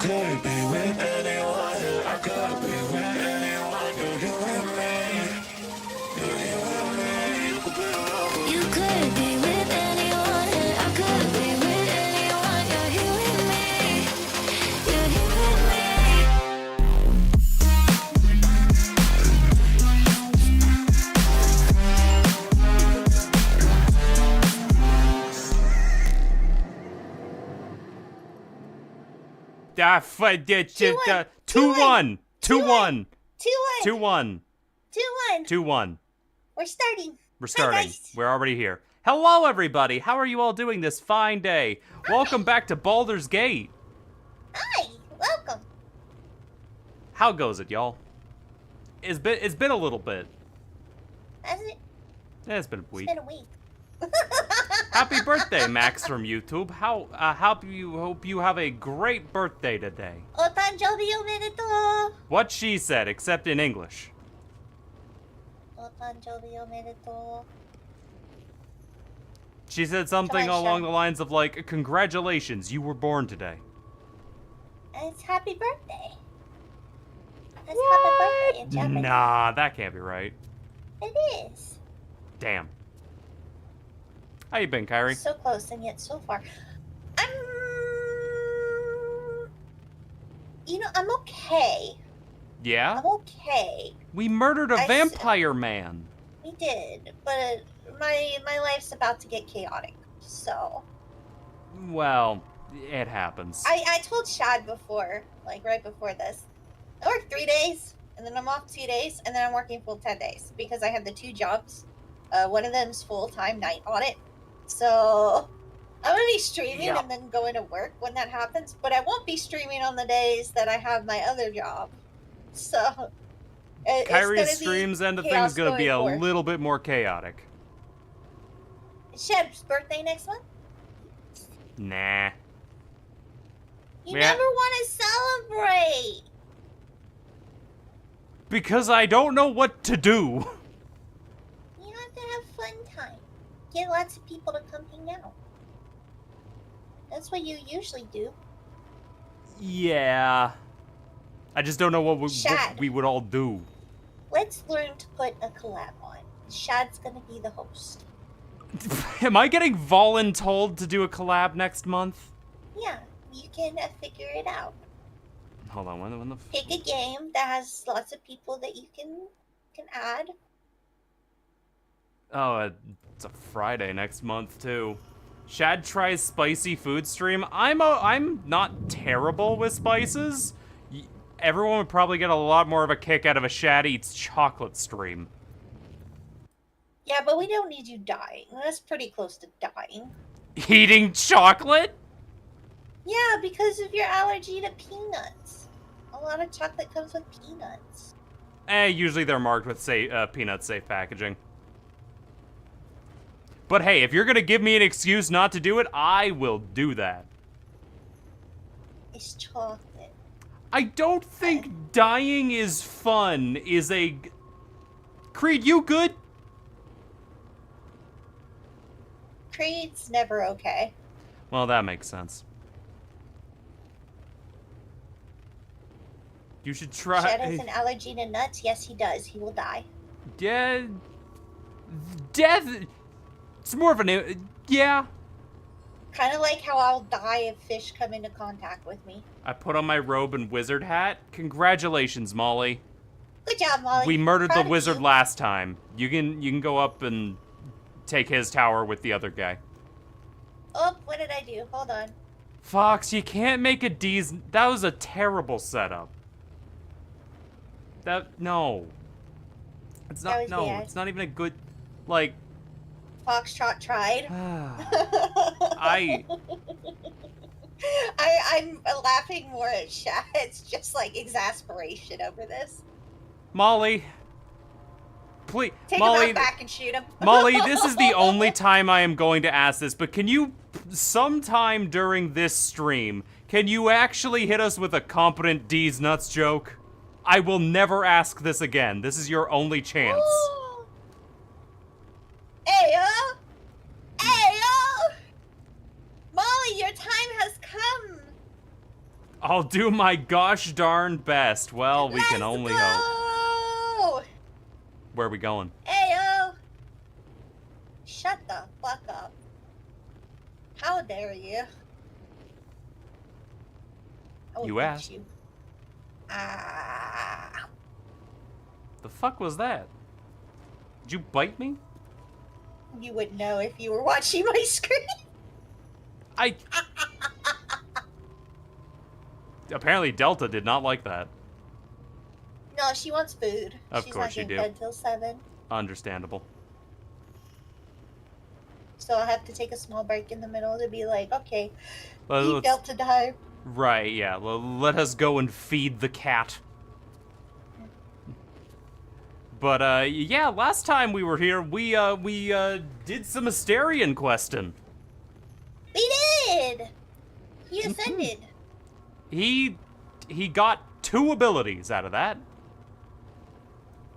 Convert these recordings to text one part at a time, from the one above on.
could be with anyone. I could be with anyone. You and me. You and me. You could be alone. You could be with anyone. I could be with anyone. You're here with me. You're here with me. Two one. 2-1. 2-1. 2-1. 2-1. We're starting. We're starting. Hi, guys. We're already here. Hello, everybody. How are you all doing this fine day? Welcome back to Baldur's Gate. Hi. Welcome. How goes it, y'all? It's been a little bit. Has it? Yeah, it's been a week. It's been a week. Happy birthday, Max from YouTube. Hope you have a great birthday today. Otanjobi omedetou. What she said, except in English. Otanjobi omedetou. She said something along the lines of like, "Congratulations, you were born today." And it's happy birthday. It's happy birthday in Japanese. Nah, that can't be right. It is. Damn. How you been, Kyrie? So close and yet so far. I'm okay. Yeah? I'm okay. We murdered a vampire man. We did, but my life's about to get chaotic, so. Well, it happens. I told Shad before, like right before this, I work 3 days, and then I'm off 2 days, and then I'm working full 10 days, because I have the 2 jobs. One of them's full-time night audit. So I'm gonna be streaming and then going to work when that happens, but I won't be streaming on the days that I have my other job. So Kyrie's streams end of things gonna be a little bit more chaotic. Shad's birthday next month? Nah. You never want to celebrate. Because I don't know what to do. You have to have fun time. Get lots of people to come hang out. That's what you usually do. Yeah. I just don't know what we would all do. Let's learn to put a collab on. Shad's gonna be the host. Am I getting voluntold to do a collab next month? Yeah, you can figure it out. Hold on, when the pick a game that has lots of people that you can add. Oh, it's a Friday next month too. Shad tries spicy food stream. I'm not terrible with spices. Everyone would probably get a lot more of a kick out of a Shad eats chocolate stream. Yeah, but we don't need you dying. That's pretty close to dying. Eating chocolate? Yeah, because of your allergy to peanuts. A lot of chocolate comes with peanuts. Usually they're marked with peanut safe packaging. But hey, if you're gonna give me an excuse not to do it, I will do that. It's chocolate. I don't think dying is fun is a... Creed, you good? Creed's never okay. Well, that makes sense. You should try... Shad has an allergy to nuts? Yes, he does. He will die. Yeah... Death... It's more of an... Yeah. Kind of like how I'll die if fish come into contact with me. I put on my robe and wizard hat. Congratulations, Molly. Good job, Molly. We murdered the wizard last time. You can go up and take his tower with the other guy. Oh, what did I do? Hold on. Fox, you can't make a D's... That was a terrible setup. No. It's not... No, bad. It's not even a good... Like... Foxtrot tried. I'm laughing more at Shad. It's just like exasperation over this. Molly. Please. Take Molly, him out back and shoot him. Molly, this is the only time I am going to ask this, but can you, sometime during this stream, can you actually hit us with a competent D's nuts joke? I will never ask this again. This is your only chance. Ayo! Ayo! Molly, your time has come! I'll do my gosh darn best. Well, we can only hope. Where are we going? Ayo! Shut the fuck up. How dare you? I will You beat asked. you. Ah. The fuck was that? Did you bite me? You would know if you were watching my screen. Apparently Delta did not like that. No, she wants food. Of She's course not you getting do. fed till 7. Understandable. So I'll have to take a small break in the middle to be like, okay, eat Let's- Delta time. Right, yeah. Let us go and feed the cat. But, yeah, last time we were here, we did some Asterion questing. We did! He ascended. He got 2 abilities out of that.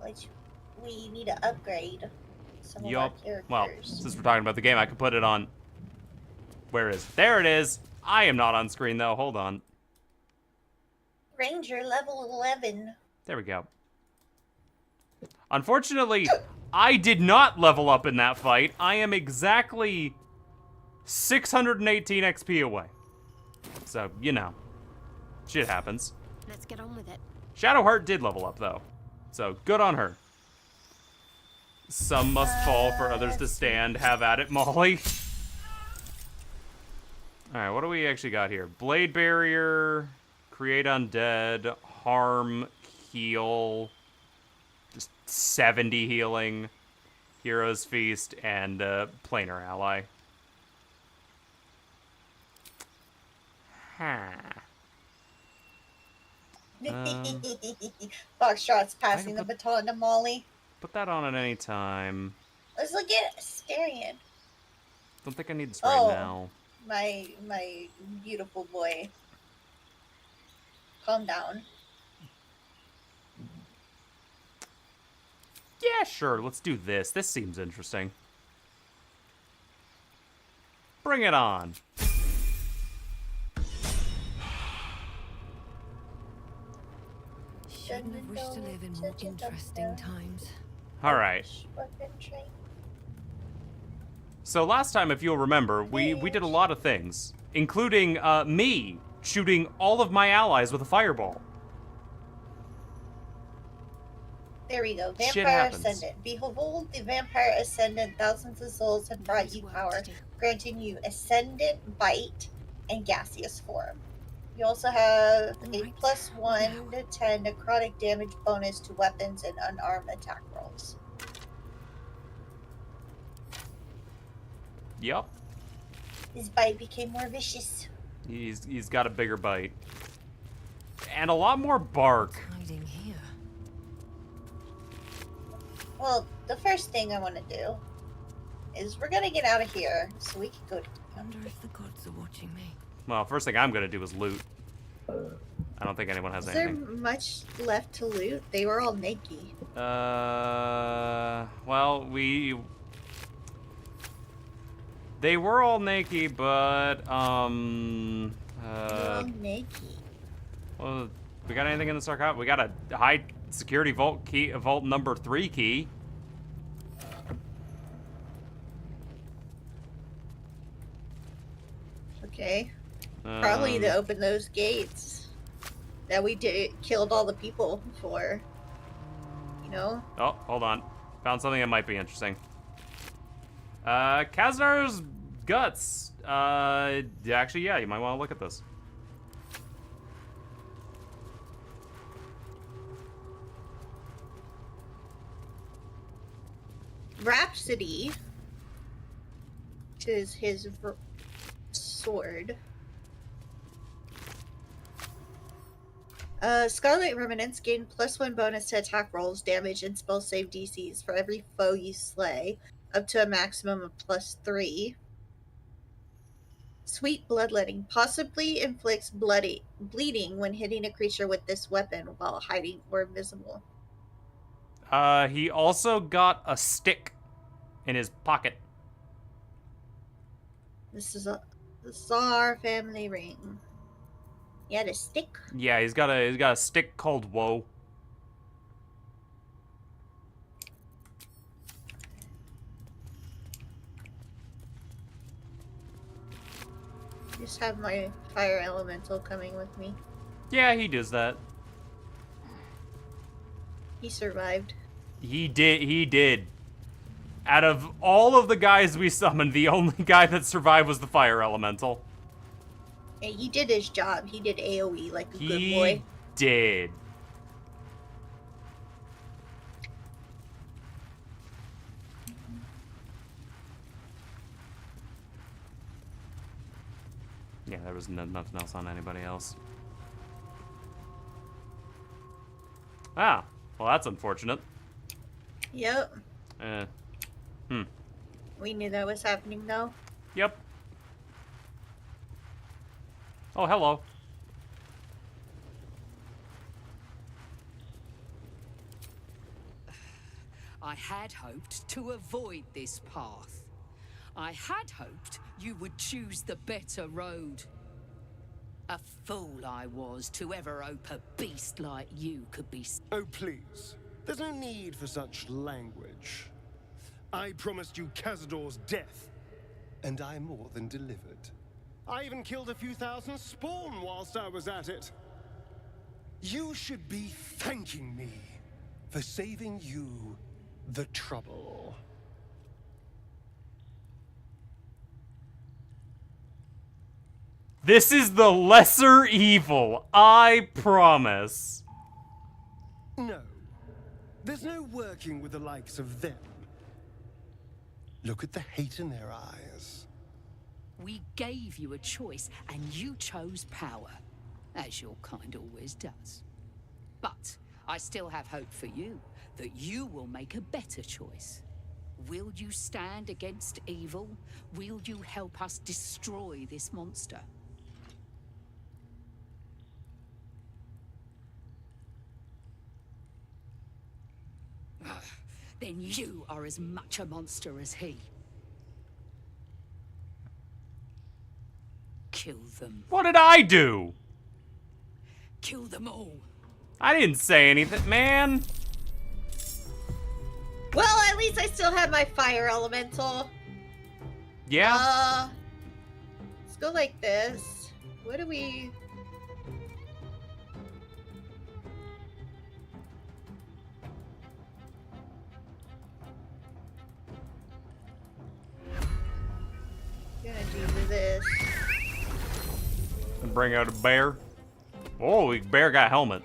Which we need to upgrade some of our Yup. characters. Well, since we're talking about the game, I could put it on... Where is it? There it is! I am not on screen, though. Hold on. Ranger level 11. There we go. Unfortunately, I did not level up in that fight. I am exactly 618 XP away. So, you know. Shit happens. Let's get on with it. Shadowheart did level up, though. So, good on her. Some must fall for others to stand. Have at it, Molly. Alright, what do we actually got here? Blade Barrier, Create Undead, Harm, Heal, just 70 healing, Hero's Feast, and Planar Ally. Huh. Foxtrot's passing the baton to Molly. Put that on at any time. Let's look at Asterion. Don't think I need this right now. My beautiful boy. Calm down. Yeah, sure. Let's do this. This seems interesting. Bring it on. Shouldn't have wished to live in more interesting times. All right. So last time, if you'll remember, we did a lot of things, including me shooting all of my allies with a fireball. There we go. Shit Vampire happens. Ascendant. Behold, the Vampire Ascendant, thousands of souls have brought you Work power, to do. granting you Ascendant, Bite, and Gaseous form. You also have a Alright. +1 to 10 necrotic damage bonus to weapons and unarmed attack rolls. Yup. His bite became more vicious. He's got a bigger bite. And a lot more bark. Hiding here. Well, the first thing I want to do is we're gonna get out of here so we can go to Wonder if the gods are watching me. Well, first thing I'm gonna do is loot. I don't think anyone has Is there anything. much left to loot? They were all naked. Well, they were all naked, but, They're all naked. well, we got anything in the sarcophagus? We got a high security vault key, vault number 3 key. Okay. Probably to open those gates that we killed all the people for. You know? Oh, hold on. Found something that might be interesting. Casador's guts. Actually, yeah, you might want to look at this. Rhapsody, which is his sword. Scarlet Remnants gain +1 bonus to attack rolls, damage, and spell save DCs for every foe you slay, up to a maximum of +3. Sweet Bloodletting possibly inflicts bleeding when hitting a creature with this weapon while hiding or invisible. He also got a stick in his pocket. This is our family ring. You had a stick? Yeah, he's got a stick called Woe. Just have my fire elemental coming with me. Yeah, he does that. He survived. He did. Out of all of the guys we summoned, the only guy that survived was the fire elemental. Hey, he did his job. He did AoE like a good He boy. did. Yeah, there was nothing else on anybody else. Ah, well, that's unfortunate. Yep. Hmm. We knew that was happening, though. Yep. Oh, hello. I had hoped to avoid this path. I had hoped you would choose the better road. A fool I was to ever hope a beast like you could be... Oh, please. There's no need for such language. I promised you Casador's death, and I more than delivered. I even killed a few thousand spawn whilst I was at it. You should be thanking me for saving you the trouble. This is the lesser evil, I promise. No. There's no working with the likes of them. Look at the hate in their eyes. We gave you a choice, and you chose power, as your kind always does. But I still have hope for you, that you will make a better choice. Will you stand against evil? Will you help us destroy this monster? Then you are as much a monster as he. Kill them. What did I do? Kill them all. I didn't say anything, man. Well, at least I still have my fire elemental. Yeah? Let's go like this. What do we... Gonna do this. Bring out a bear. Oh, bear got helmet.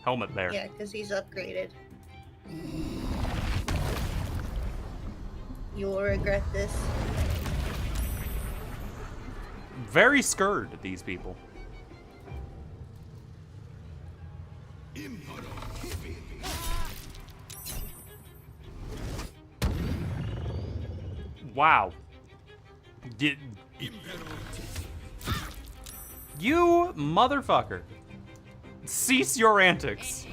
Helmet bear. Yeah, because he's upgraded. You will regret this. Very scared, these people. Wow. You motherfucker. Cease your antics.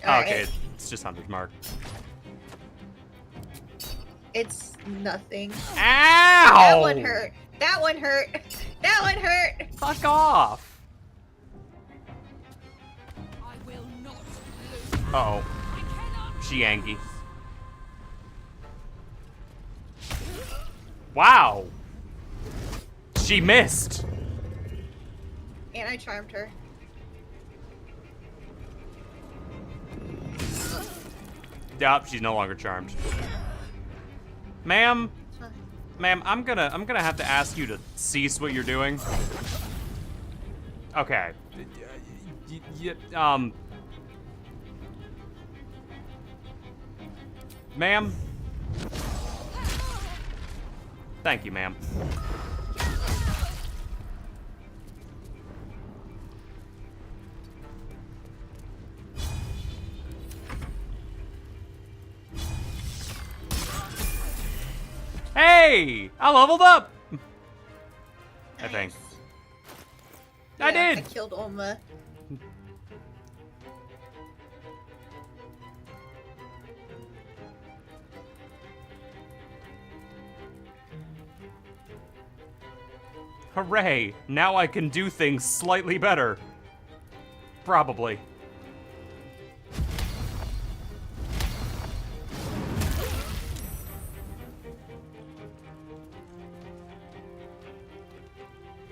All Okay, right. it's just Hunter's Mark. It's nothing. Ow! That one hurt. That one hurt. That one hurt. Fuck off. I will not lose. Uh-oh. I cannot. She Yankee. Wow. She missed. And I charmed her. Yup, she's no longer charmed. Ma'am, I'm gonna have to ask you to cease what you're doing. Okay. Ma'am. Thank you, ma'am. Hey! I leveled up! I think. Yeah, I did! I killed Oma. Hooray! Now I can do things slightly better. Probably.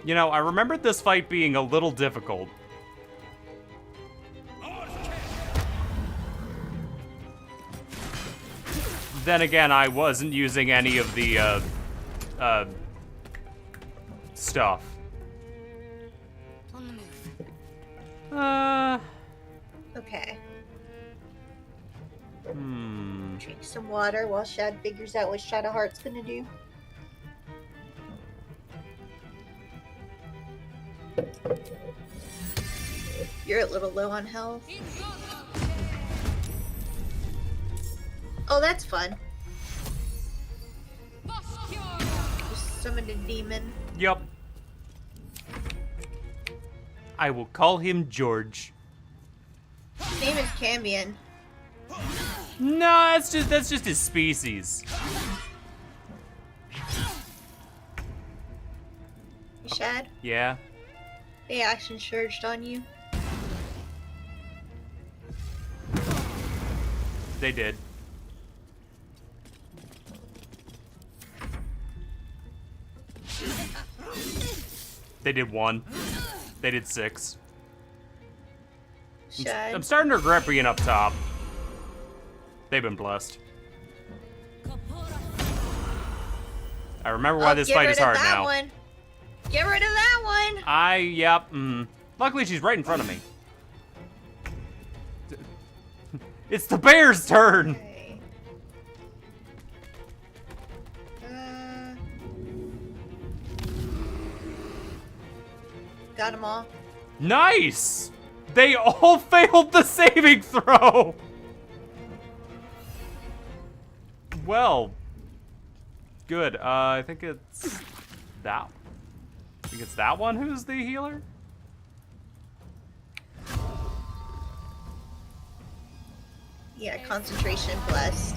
You know, I remembered this fight being a little difficult. Then again, I wasn't using any of the, stuff. On the move. Okay. Hmm. Drink some water while Shad figures out what Shadowheart's gonna do. You're a little low on health. Oh, that's fun. You summoned a demon. Yup. I will call him George. His name is Cambion. No, that's just his species. Hey, Shad, Yeah. they action surged on you. They did. They did 1. They did 6. Shad. I'm starting to regret being up top. They've been blessed. I remember why this fight is hard now. One. Get rid of that one. Yep. Luckily, she's right in front of me. It's the bear's turn. Okay. Got them all. Nice. They all failed the saving throw. Well, good. I think it's that. I think it's that one who's the healer. Yeah, concentration blessed.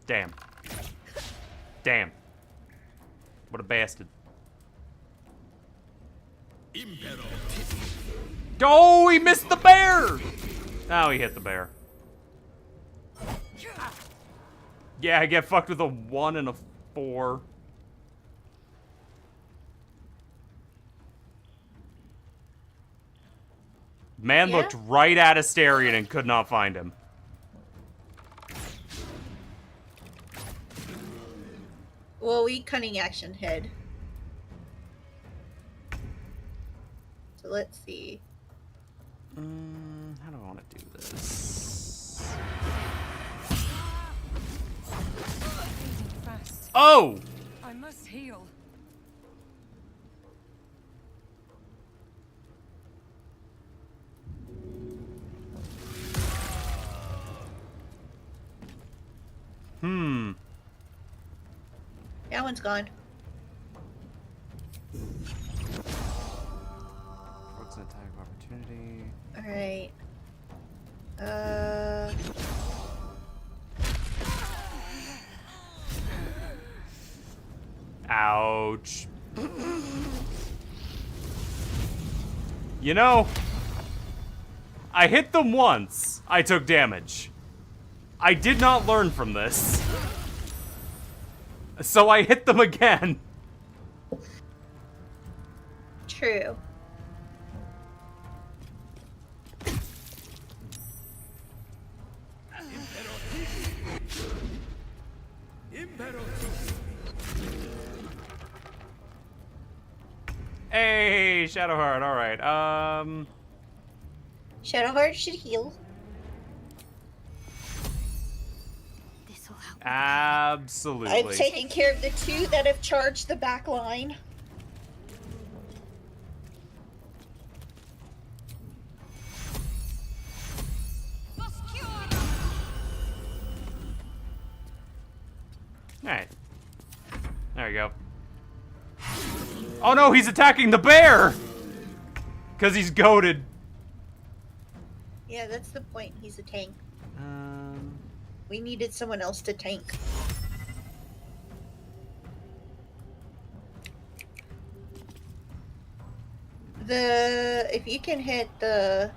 Damn. Damn. What a bastard. Oh, he missed the bear! Oh, he hit the bear. Yeah, I get fucked with a 1 and a 4. Man Yeah? looked right at Asterion and could not find him. Well, we cunning action hid. So let's see. How do I want to do this? Fast. Oh! I must heal. That one's gone. What's an attack of opportunity? Alright. Ouch. You know, I hit them once. I took damage. I did not learn from this. So I hit them again. True. Hey, Shadowheart, alright. Shadowheart should heal. This'll help. Absolutely. I've taken care of the 2 that have charged the back line. Alright. There we go. Oh no, he's attacking the bear! Because he's goated. Yeah, that's the point. He's a tank. We needed someone else to tank. If you can hit the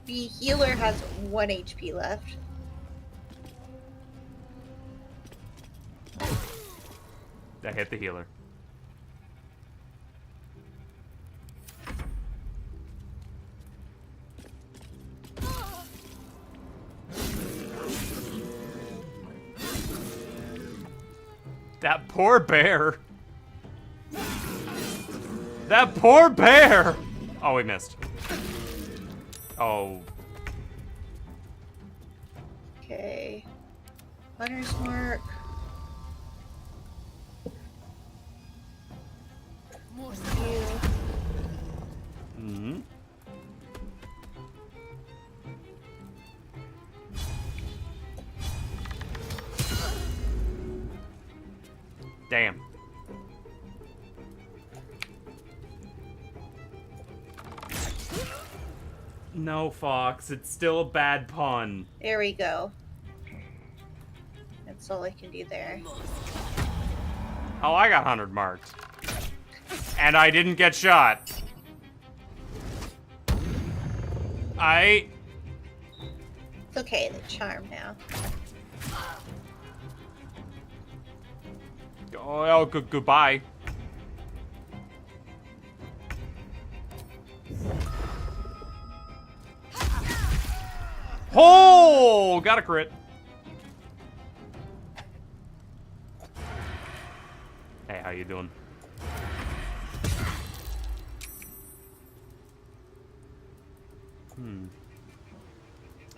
healer has 1 HP left. I hit the healer. That poor bear. That poor bear. Oh, we missed. Oh. Okay. Hunter's mark. Mm-hmm. Damn. No, Fox. It's still a bad pun. There we go. That's all I can do there. Oh, I got 100 marked. And I didn't get shot. It's okay, the charm now. Oh, goodbye. Oh, got a crit. Hey, how you doing?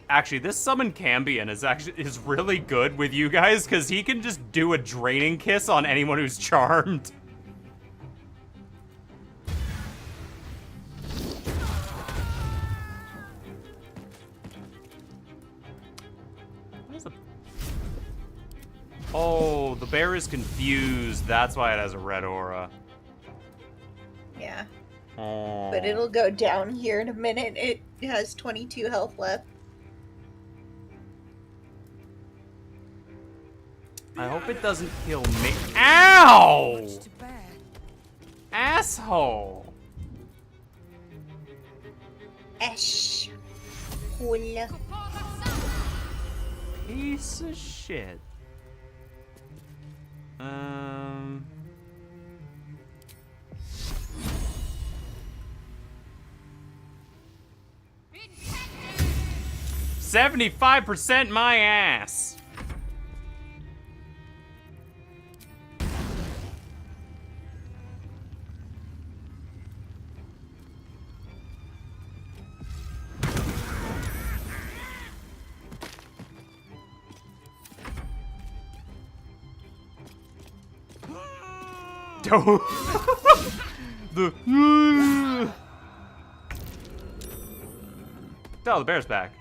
Actually, this summon Cambion is really good with you guys because he can just do a draining kiss on anyone who's charmed. Oh, the bear is confused. That's why it has a red aura. Yeah. Oh. But it'll go down here in a minute. It has 22 health left. I hope it doesn't kill me. Ow! Asshole! Ash. Hula. Piece of shit. 75% my ass. Oh, the bear's back.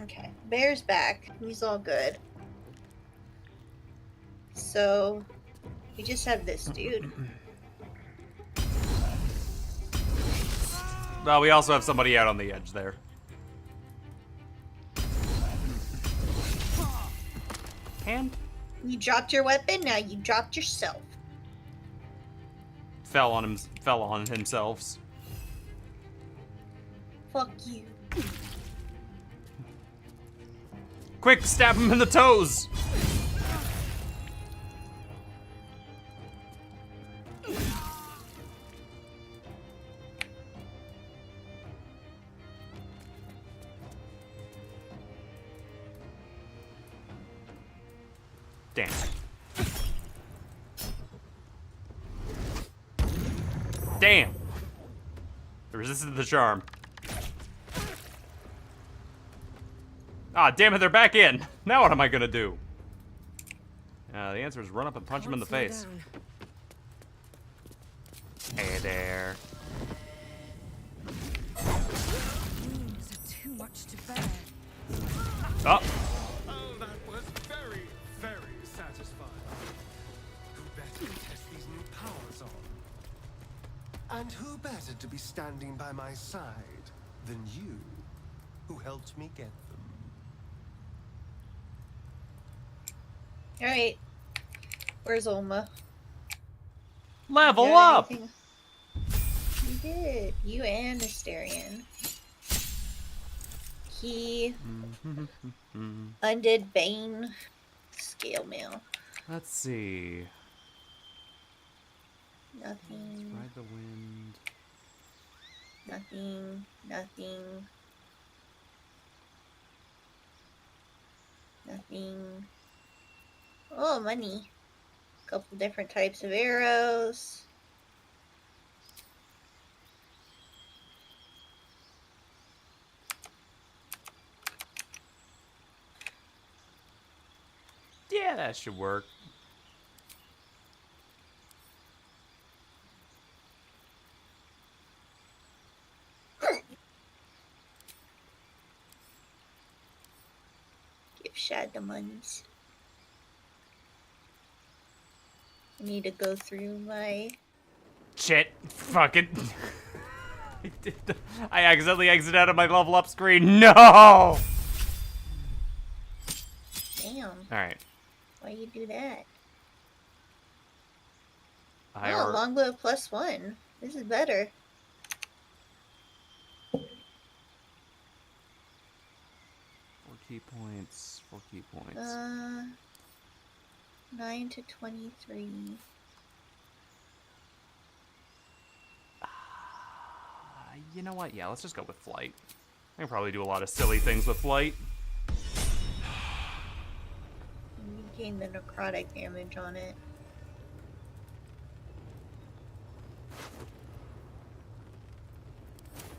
Okay, bear's back. He's all good. So, we just have this dude. Well, we also have somebody out on the edge there. And You dropped your weapon, now you dropped yourself. fell on himself. Fuck you. Quick, stab him in the toes. Damn. Damn. They resisted the charm. Ah, damn it, they're back in. Now what am I gonna do? The answer is run up and punch him in the face. Hey there. Too much to bear. Oh. Oh, that was very, very satisfying. Who better to test these new powers on? flattered to be standing by my side than you, who helped me get them. Alright. Where's Olma? Level You got up! anything? You did. You and Asterion. Key. Undead Bane. Scale mail. Let's see. Nothing. Ride the wind. Nothing. Nothing. Nothing. Oh, money. Couple different types of arrows. Yeah, that should work. Give Shad the monies. I need to go through my... Shit. Fucking. I accidentally exited out of my level up screen. No! Damn. Alright. Why you do that? I Oh, longbow +1. This is better. 4 key points. 4 key points. 9 to 23. You know what? Yeah, let's just go with flight. I can probably do a lot of silly things with flight. You gain the necrotic damage on it.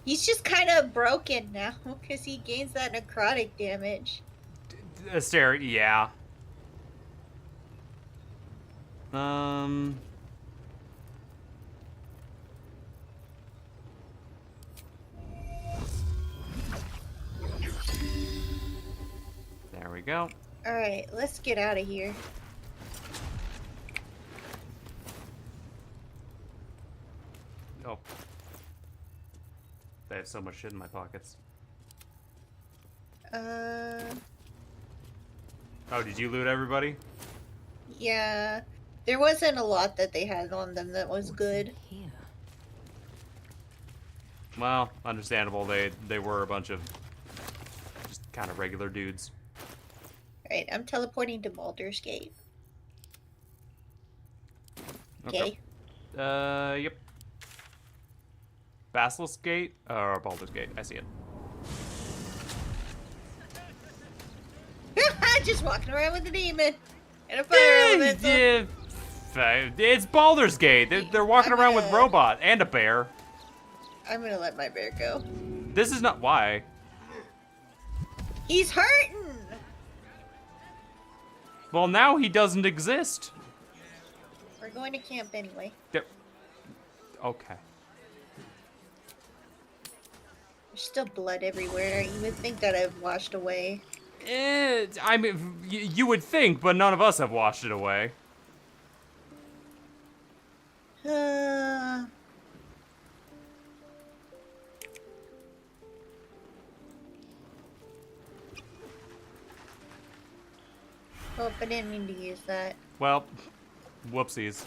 He's just kind of broken now because he gains that necrotic damage. Aster, yeah. There we go. Alright, let's get out of here. Oh. I have so much shit in my pockets. Oh, did you loot everybody? Yeah. There wasn't a lot that they had on them that was good. Well, understandable. They were a bunch of just kind of regular dudes. Alright, I'm teleporting to Baldur's Gate. Okay. Yep. Basilisk Gate? Or Baldur's Gate. I see it. Just walking around with a demon and a fire elemental. It's Baldur's Gate. They're walking around with robot and a bear. I'm gonna let my bear go. This is not why. He's hurting! Well, now he doesn't exist. We're going to camp anyway. Okay. There's still blood everywhere. You would think that I've washed away. I mean, you would think, but none of us have washed it away. Oh, I didn't mean to use that. Well, whoopsies.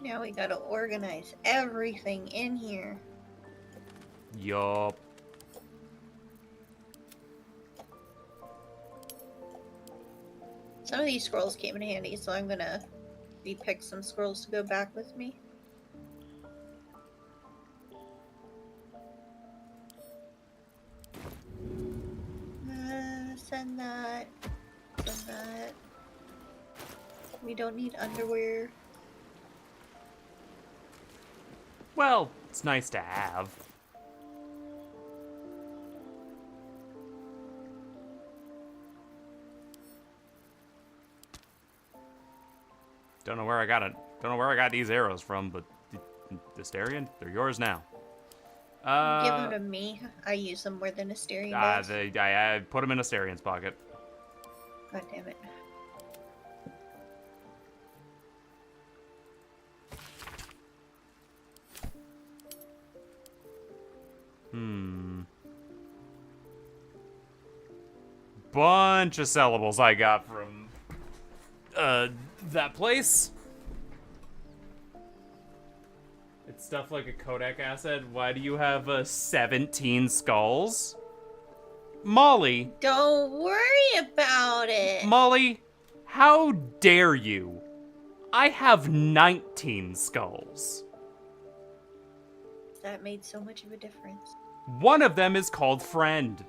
Now we gotta organize everything in here. Yup. Some of these scrolls came in handy, so I'm gonna repick some scrolls to go back with me. Send that. Send that. We don't need underwear. Well, it's nice to have. Don't know where I got it. Don't know where I got these arrows from, but the Astarion, they're yours now. Give them to me. I use them more than Asterion does. I put them in Astarion's pocket. God damn it. Bunch of syllables I got from that place. It's stuff like a codec asset. Why do you have 17 skulls? Molly. Don't worry about it. Molly, how dare you? I have 19 skulls. That made so much of a difference. One of them is called Friend.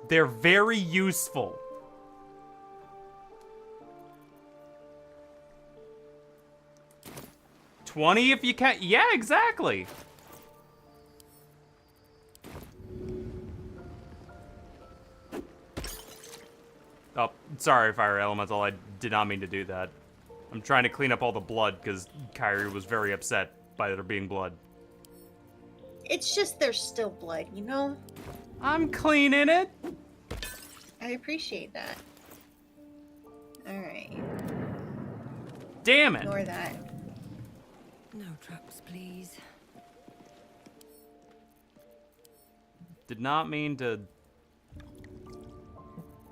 They're very useful. $20 if you can. Yeah, exactly. Oh, sorry, Fire Elemental. I did not mean to do that. I'm trying to clean up all the blood because Kyrie was very upset by there being blood. It's just there's still blood, you know? I'm cleaning it. I appreciate that. Alright. Damn it. Ignore that. No traps, please. Did not mean to.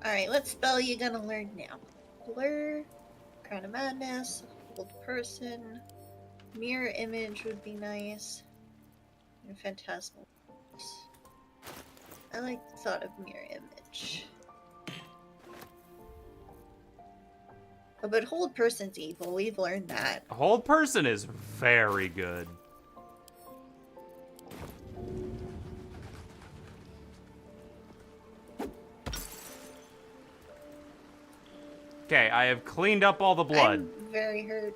Alright, what spell you gonna learn now? Blur, Crown of Madness, Hold Person, Mirror Image would be nice, and Phantasmal. I like the thought of Mirror Image. Oh, but Hold Person's evil, we've learned that. Hold Person is very good. Okay, I have cleaned up all the blood. I'm very hurt.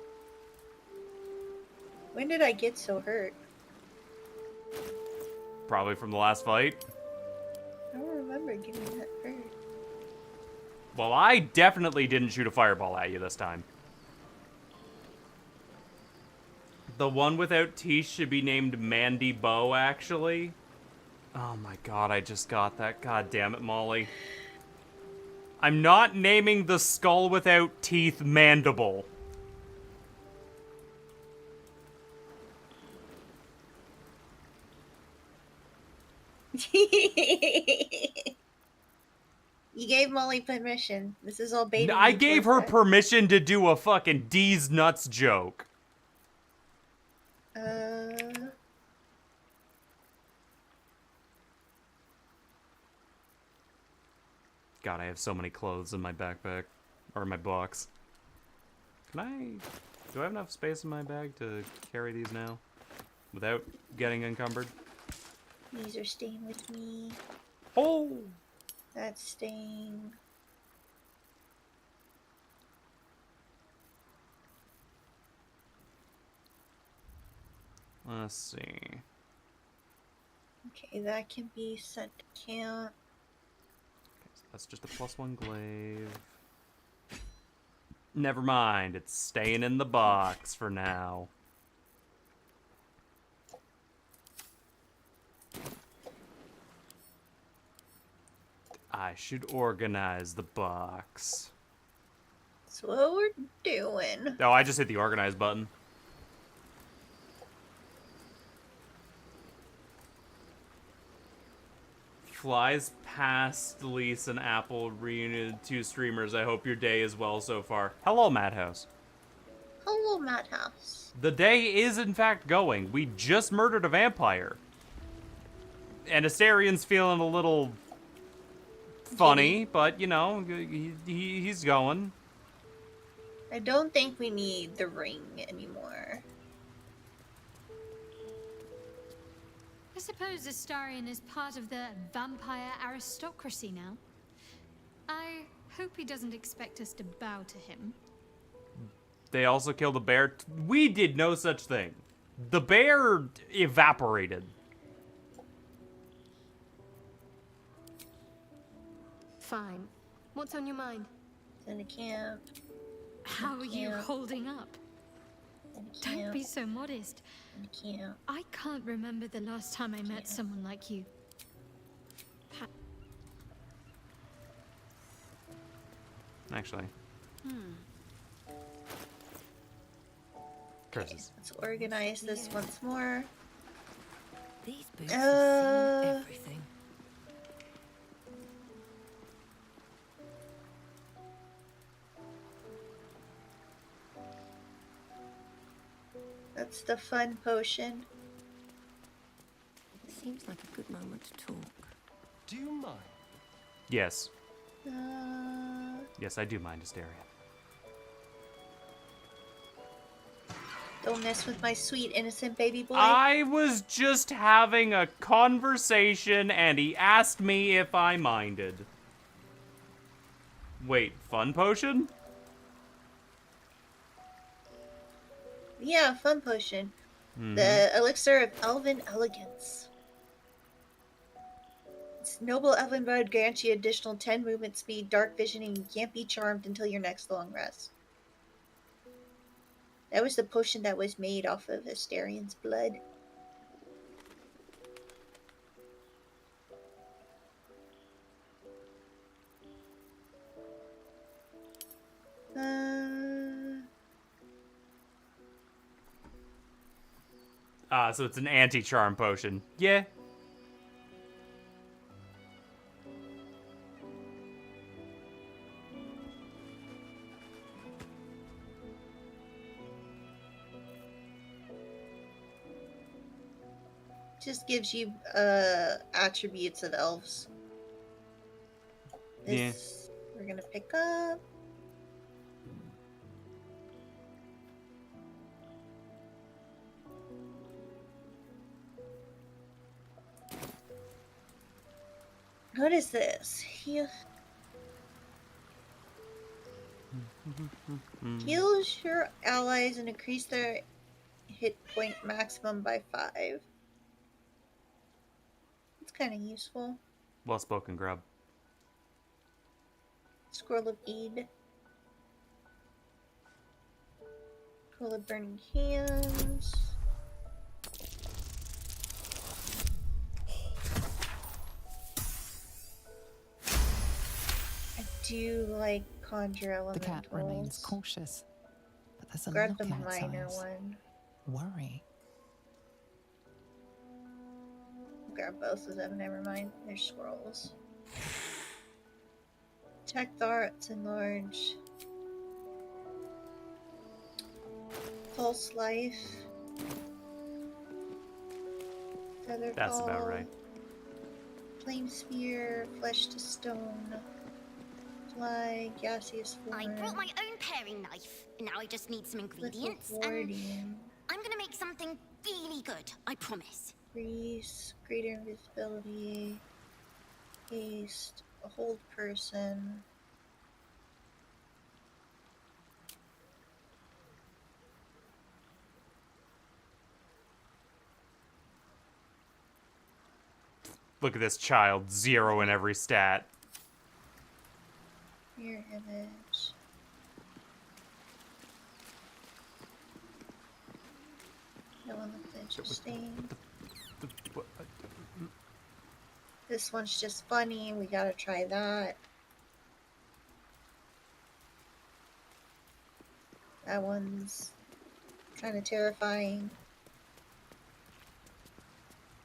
When did I get so hurt? Probably from the last fight. I don't remember getting that hurt. Well, I definitely didn't shoot a fireball at you this time. The one without teeth should be named Mandy Bow, actually. Oh my god, I just got that. God damn it, Molly. I'm not naming the skull without teeth Mandible. You gave Molly permission. This is all baiting. I gave her permission to do a fucking D's nuts joke. God, I have so many clothes in my backpack. Or in my box. Do I have enough space in my bag to carry these now? Without getting encumbered? These are staying with me. Oh! That's staying. Let's see. Okay, that can be sent to camp. Okay, so that's just a +1 glaive. Never mind, it's staying in the box for now. I should organize the box. That's what we're doing. Oh, I just hit the organize button. Flies past Lise and Apple reunited 2 streamers. I hope your day is well so far. Hello, Madhouse. Hello, Madhouse. The day is in fact going. We just murdered a vampire. And Astarion's feeling a little funny, but you know, he's going. I don't think we need the ring anymore. I suppose Astarion is part of the vampire aristocracy now. I hope he doesn't expect us to bow to him. They also killed a bear. We did no such thing. The bear evaporated. Fine. What's on your mind? In a camp. How are you Yeah. holding up? In a Don't camp. be so modest. In a camp. I can't remember the last time I met someone like you. Actually. Curses. Let's organize this once more. These boots have seen Uh, everything. That's the fun potion. Seems like a good moment to talk. Do you mind? Yes. Uh, Yes, I do mind Asteria. don't mess with my sweet innocent baby boy. I was just having a conversation and he asked me if I minded. Wait, fun potion? Yeah, fun potion. The elixir of elven elegance. Its noble elven blood grants you additional 10 movement speed, dark vision, and you can't be charmed until your next long rest. That was the potion that was made off of Asterian's blood. So it's an anti-charm potion. Yeah. Just gives you attributes of elves. This we're gonna pick up. What is this? Heals your allies and increase their hit point maximum by 5. It's kind of useful. Well spoken, Grub. Scroll of Aid. Scroll of Burning Hands. I do like conjure The elementals. cat remains cautious, but there's a Grab look the in its minor eyes. one. Worry. Grab both of them, never mind. They're scrolls. Check the arts enlarge. False life. Feather That's about fall, right. Flame spear, flesh to stone. Fly, gaseous form. I brought my own paring knife, and now I just need some ingredients, and Lithofordium. I'm gonna make something really good, I promise. Grease, greater invisibility, haste, a hold person. Look at this child, 0 in every stat. Mirror image. No one looks interesting. This one's just funny. We gotta try that. That one's kind of terrifying.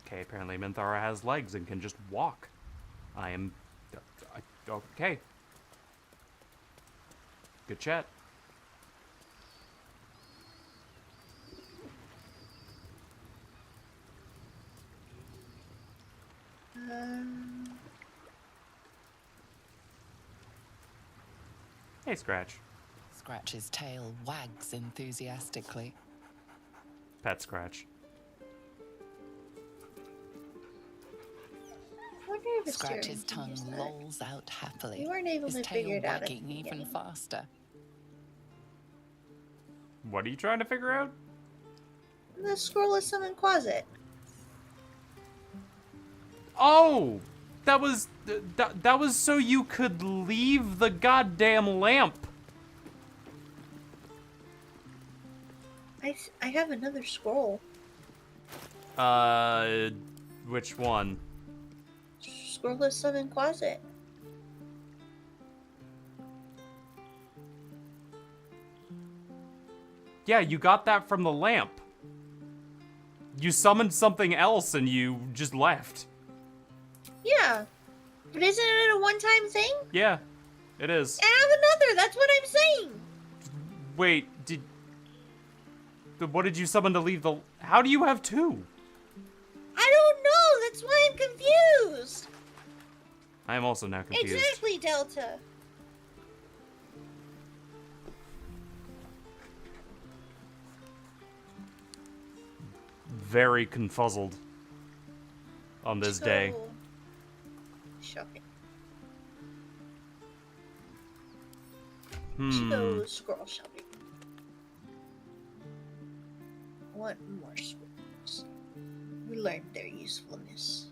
Okay, apparently Minthara has legs and can just walk. Okay. Good chat. Hey, Scratch. Scratch's tail wags enthusiastically. Pet Scratch. I wonder if it's Scratch's steering tongue can use that. lolls out happily. We weren't able his to tail figure it out at wagging the even beginning. faster. What are you trying to figure out? The scroll is summon closet. Oh! That was so you could leave the goddamn lamp. I have another scroll. Which one? Scroll is summon closet. Yeah, you got that from the lamp. You summoned something else and you just left. Yeah. But isn't it a one-time thing? Yeah, it is. I have another, that's what I'm saying. Wait, what did you summon to leave the... How do you have two? I don't know, that's why I'm confused. I am also now confused. Exactly, Delta. Very confuzzled on this day. Shopping. Hmm. Go scroll shopping. Want more scrolls. We learned their usefulness.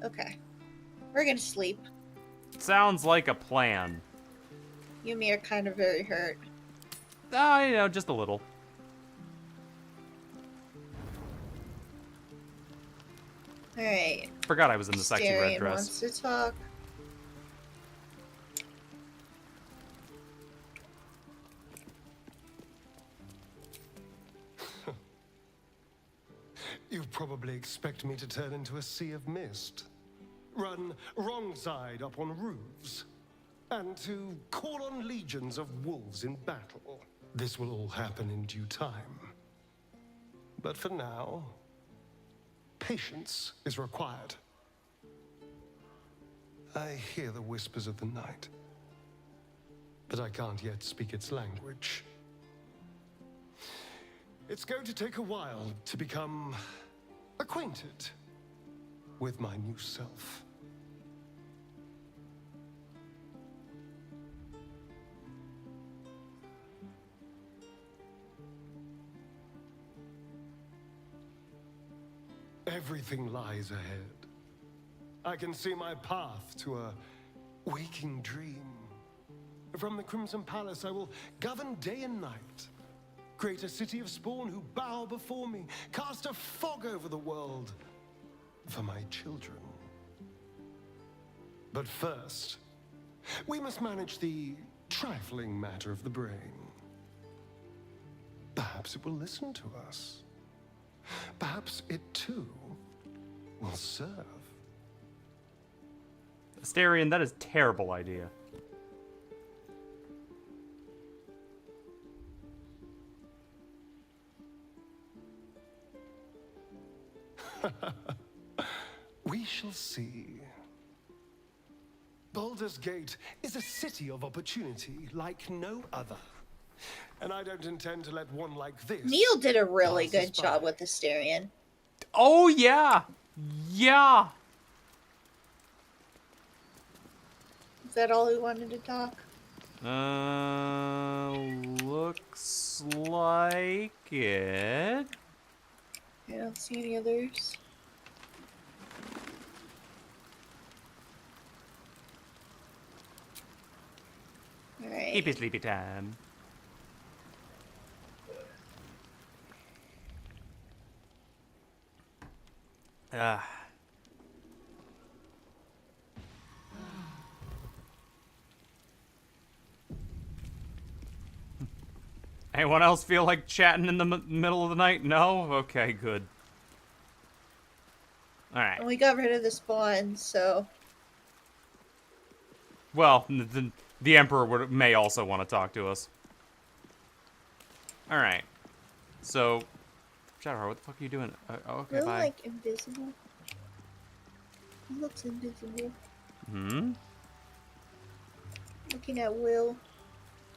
Okay. We're gonna sleep. Sounds like a plan. You and me are kind of very hurt. You know, just a little. Alright. Forgot I was in the sexy red Darian dress. wants to talk. You probably expect me to turn into a sea of mist, run wrong side up on roofs, and to call on legions of wolves in battle. This will all happen in due time. But for now, patience is required. I hear the whispers of the night, but I can't yet speak its language. It's going to take a while to become acquainted with my new self. Everything lies ahead. I can see my path to a waking dream. From the Crimson Palace, I will govern day and night. Create a city of spawn who bow before me. Cast a fog over the world for my children. But first, we must manage the trifling matter of the brain. Perhaps it will listen to us. Perhaps it too will serve. Astarion, that is a terrible idea. We shall see. Baldur's Gate is a city of opportunity like no other. And I don't intend to let one like this. Neil did a really pass us good job by. with Astarion. Oh, yeah. Yeah. Is that all we wanted to talk? Looks like it. I don't see any others. Alright. Sleepy, sleepy time. Anyone else feel like chatting in the middle of the night? No? Okay, good. Alright. And we got rid of the spawn, so... Well, the Emperor may also want to talk to us. Alright. So, Shadowheart, what the fuck are you doing? Okay, Will, bye. like, invisible? He looks invisible. Hmm? Looking at Will.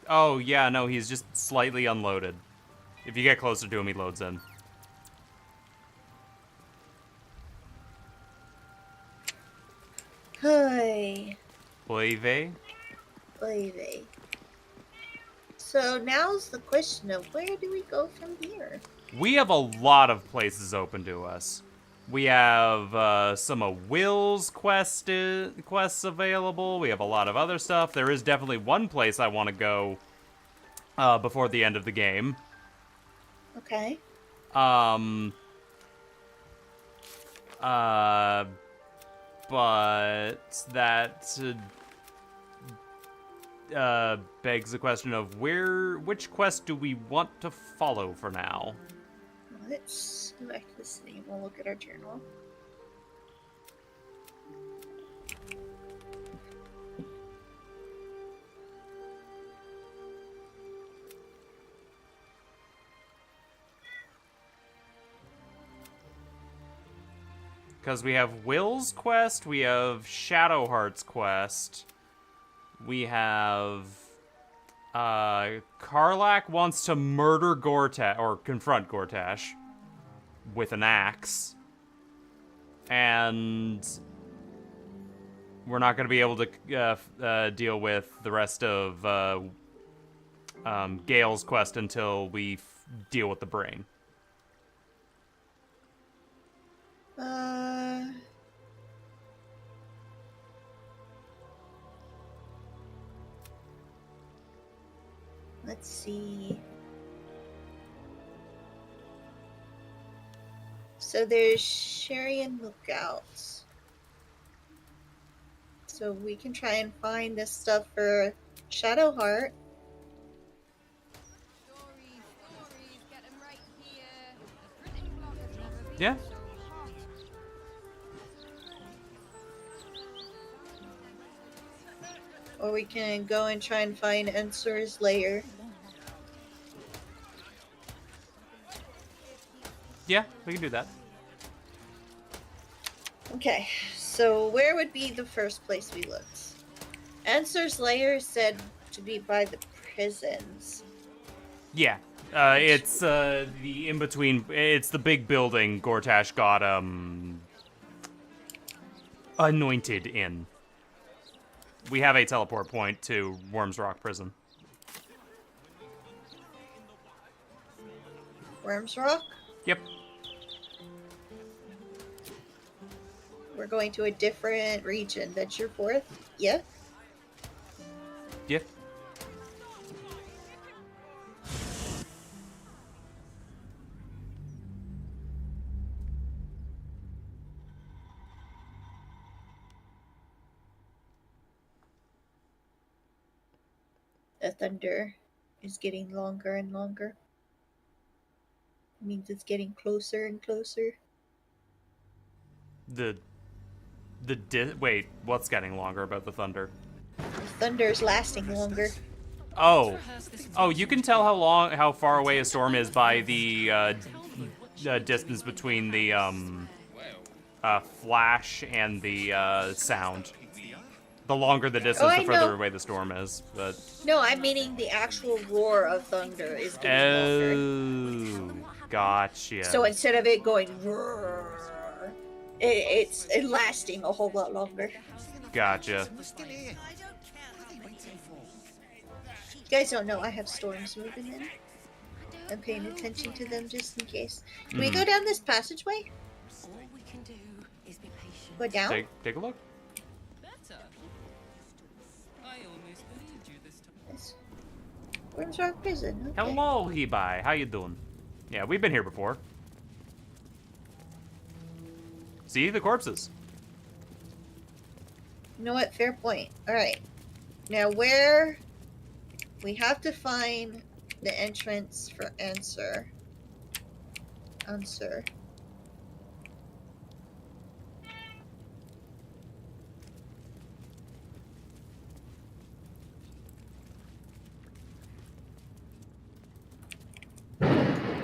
Oh, yeah, no, he's just slightly unloaded. If you get closer to him, he loads in. Hey. Oive. Baby. So now's the question of where do we go from here? We have a lot of places open to us. We have some of Will's quests available. We have a lot of other stuff. There is definitely one place I want to go before the end of the game. Okay. But that begs the question of which quest do we want to follow for now? Let's go back to the city. We'll look at our journal. Because we have Will's quest, we have Shadowheart's quest, we have Karlach wants to murder Gortash, or confront Gortash with an axe, and we're not going to be able to deal with the rest of Gale's quest until we deal with the brain. Let's see. So there's Sharian Lookouts. So we can try and find this stuff for Shadowheart. Yeah. Or we can go and try and find Ensor's lair. Yeah, we can do that. Okay, so where would be the first place we looked? Ensor's lair is said to be by the prisons. Yeah. It's the in-between, it's the big building Gortash got anointed in. We have a teleport point to Worms Rock Prison. Worms Rock? Yep. We're going to a different region. That's your fourth? Yeah? Yeah. The thunder is getting longer and longer. It means it's getting closer and closer. Wait, what's getting longer about the thunder? The thunder's lasting longer. Oh, you can tell how far away a storm is by the distance between the flash and the sound. The longer the distance, the further away the storm is. But no, I'm meaning the actual roar of thunder is getting longer. Gotcha. So instead of it going roar, it's lasting a whole lot longer. Gotcha. You guys don't know I have storms moving in. I'm paying attention to them just in case. Can we go down this passageway? All we can do is be patient. Go down? Take a look. Yes. Worms Rock Prison. Okay. Hello, Hebai. How you doing? Yeah, we've been here before. See the corpses. You know what? Fair point. Alright. Now where... We have to find the entrance for Answer.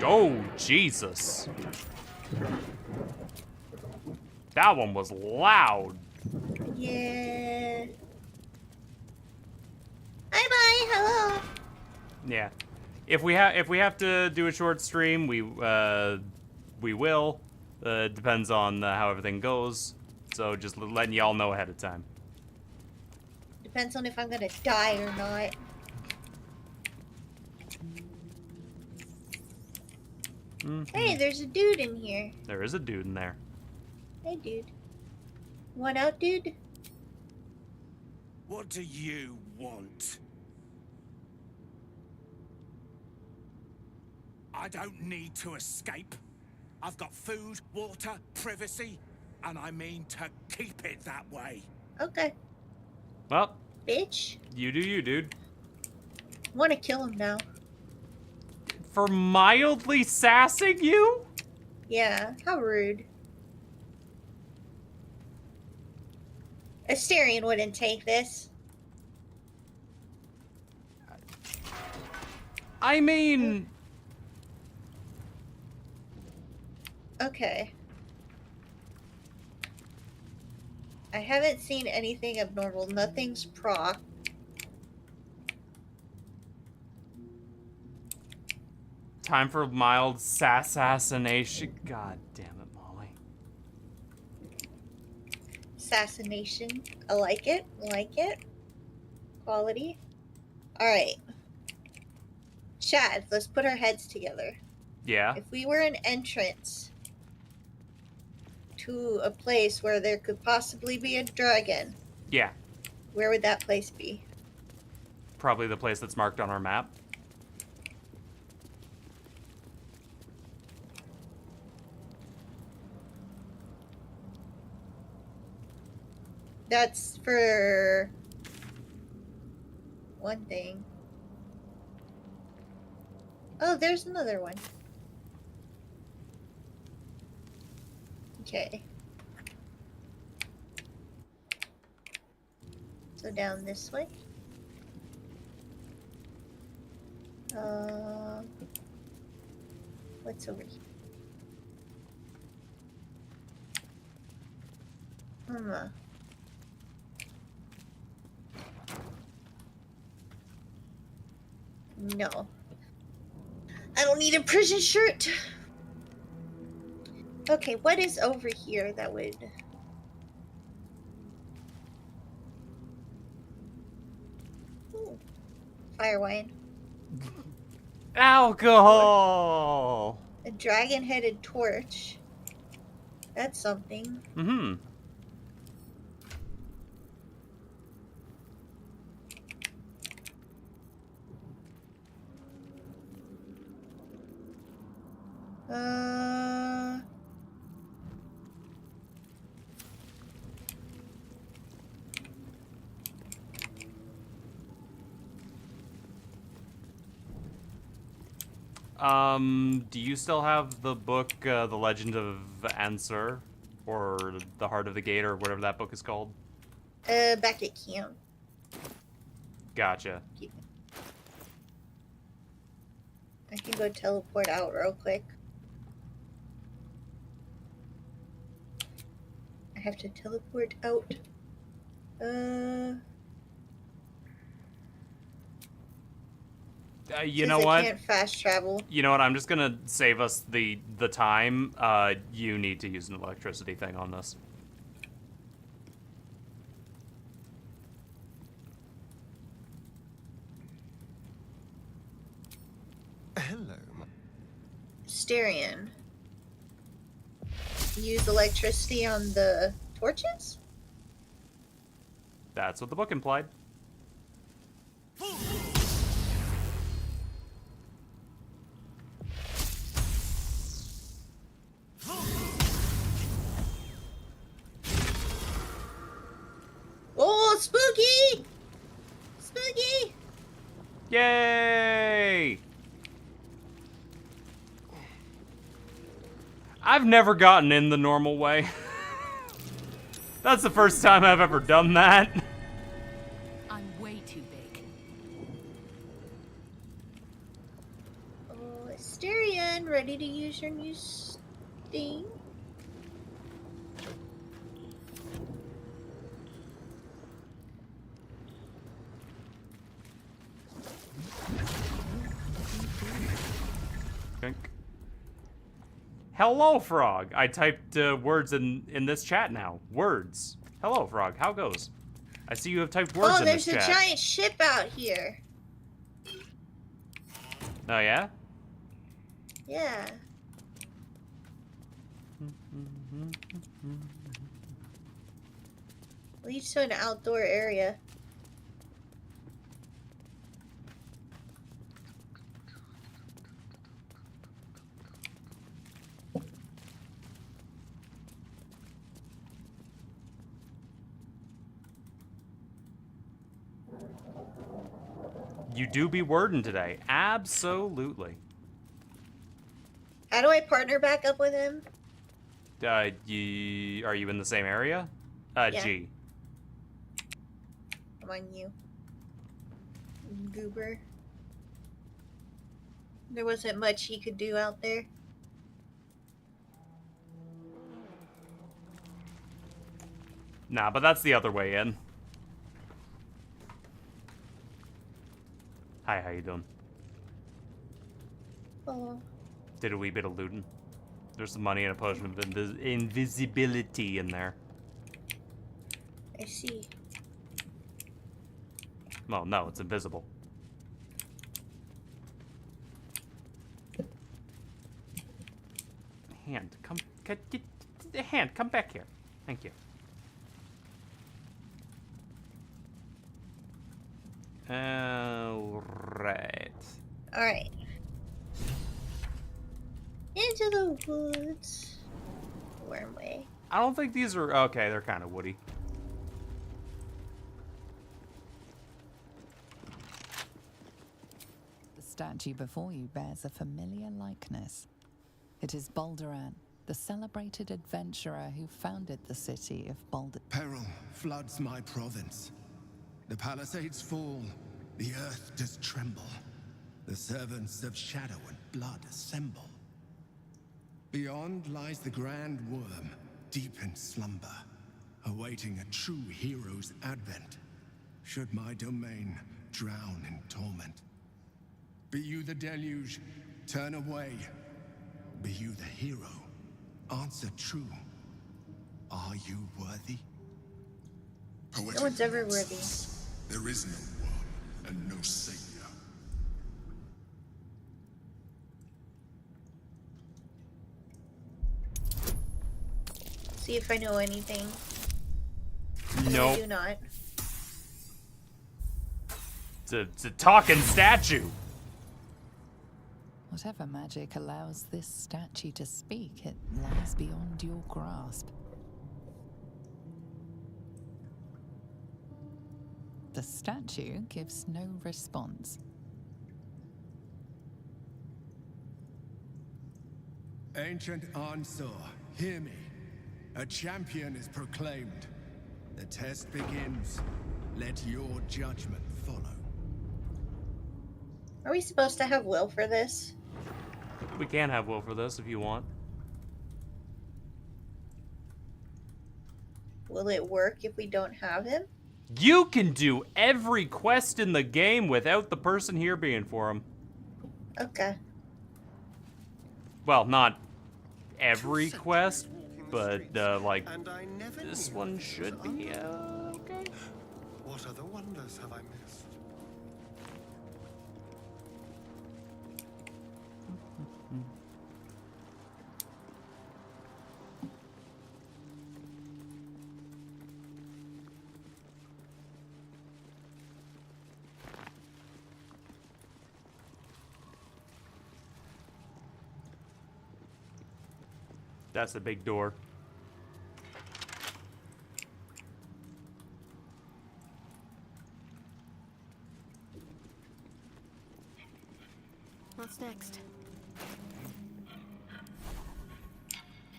Oh, Jesus. That one was loud. Yeah. Bye-bye. Hello. Yeah. If we have to do a short stream, we will. Depends on how everything goes. So just letting y'all know ahead of time. Depends on if I'm gonna die or not. Hey, there's a dude in here. There is a dude in there. Hey, dude. Want out, dude? What do you want? I don't need to escape. I've got food, water, privacy, and I mean to keep it that way. Okay. Well, bitch. You do you, dude. Want to kill him now. For mildly sassing you? Yeah, how rude. Asterion wouldn't take this. I mean... Okay. I haven't seen anything abnormal. Nothing's proc. Time for mild assassination. God damn it, Molly. Assassination. I like it. Like it. Quality. Alright. Chad, let's put our heads together. Yeah? If we were an entrance to a place where there could possibly be a dragon, Yeah. where would that place be? Probably the place that's marked on our map. That's for one thing. Oh, there's another one. Okay. So down this way. What's over here? No. I don't need a prison shirt. Okay, what is over here that would... Ooh. Fire wine. Alcohol! A dragon-headed torch. That's something. Mm-hmm. Do you still have the book, The Legend of Answer, or The Heart of the Gate, or whatever that book is called? Back at camp. Gotcha. I can go teleport out real quick. I have to teleport out. You know what? I can't fast travel. You know what? I'm just gonna save us the time. You need to use an electricity thing on this. Hello. Asterion. Use electricity on the torches? That's what the book implied. Oh, spooky! Spooky! Yay! I've never gotten in the normal way. That's the first time I've ever done that. I'm way too big. Oh, Asterion, ready to use your new sting? Hello, Frog. I typed words in this chat now. Words. Hello, Frog. How goes? I see you have typed words in this chat. Oh, there's a giant ship out here. Oh, yeah? Yeah. Leads to an outdoor area. You do be wording today. Absolutely. How do I partner back up with him? Are you in the same area? Yeah. G. I'm on you. Goober. There wasn't much he could do out there. Nah, but that's the other way in. Hi, how you doing? Oh. Did a wee bit of looting. There's some money and a potion of invisibility in there. I see. Well, no, it's invisible. Hand, come, get the hand, come back here. Thank you. Alright. Alright. Into the woods. Worm way. I don't think these are okay, they're kind of woody. The statue before you bears a familiar likeness. It is Baldur, the celebrated adventurer who founded the city of Baldur. Peril floods my province. The palisades fall, the earth does tremble. The servants of shadow and blood assemble. Beyond lies the grand worm, deep in slumber, awaiting a true hero's advent, should my domain drown in torment. Be you the deluge, turn away. Be you the hero, answer true. Are you worthy? No one's ever worthy. There is no worm and no savior. See if I know anything. Nope. I do not. It's a talking statue. Whatever magic allows this statue to speak, it lies beyond your grasp. The statue gives no response. Ancient Ansar, hear me. A champion is proclaimed. The test begins. Let your judgment follow. Are we supposed to have Will for this? We can have Will for this if you want. Will it work if we don't have him? You can do every quest in the game without the person here being for him. Okay. Well, not every quest, but like this one should be okay. What other wonders have I missed? That's the big door. What's next?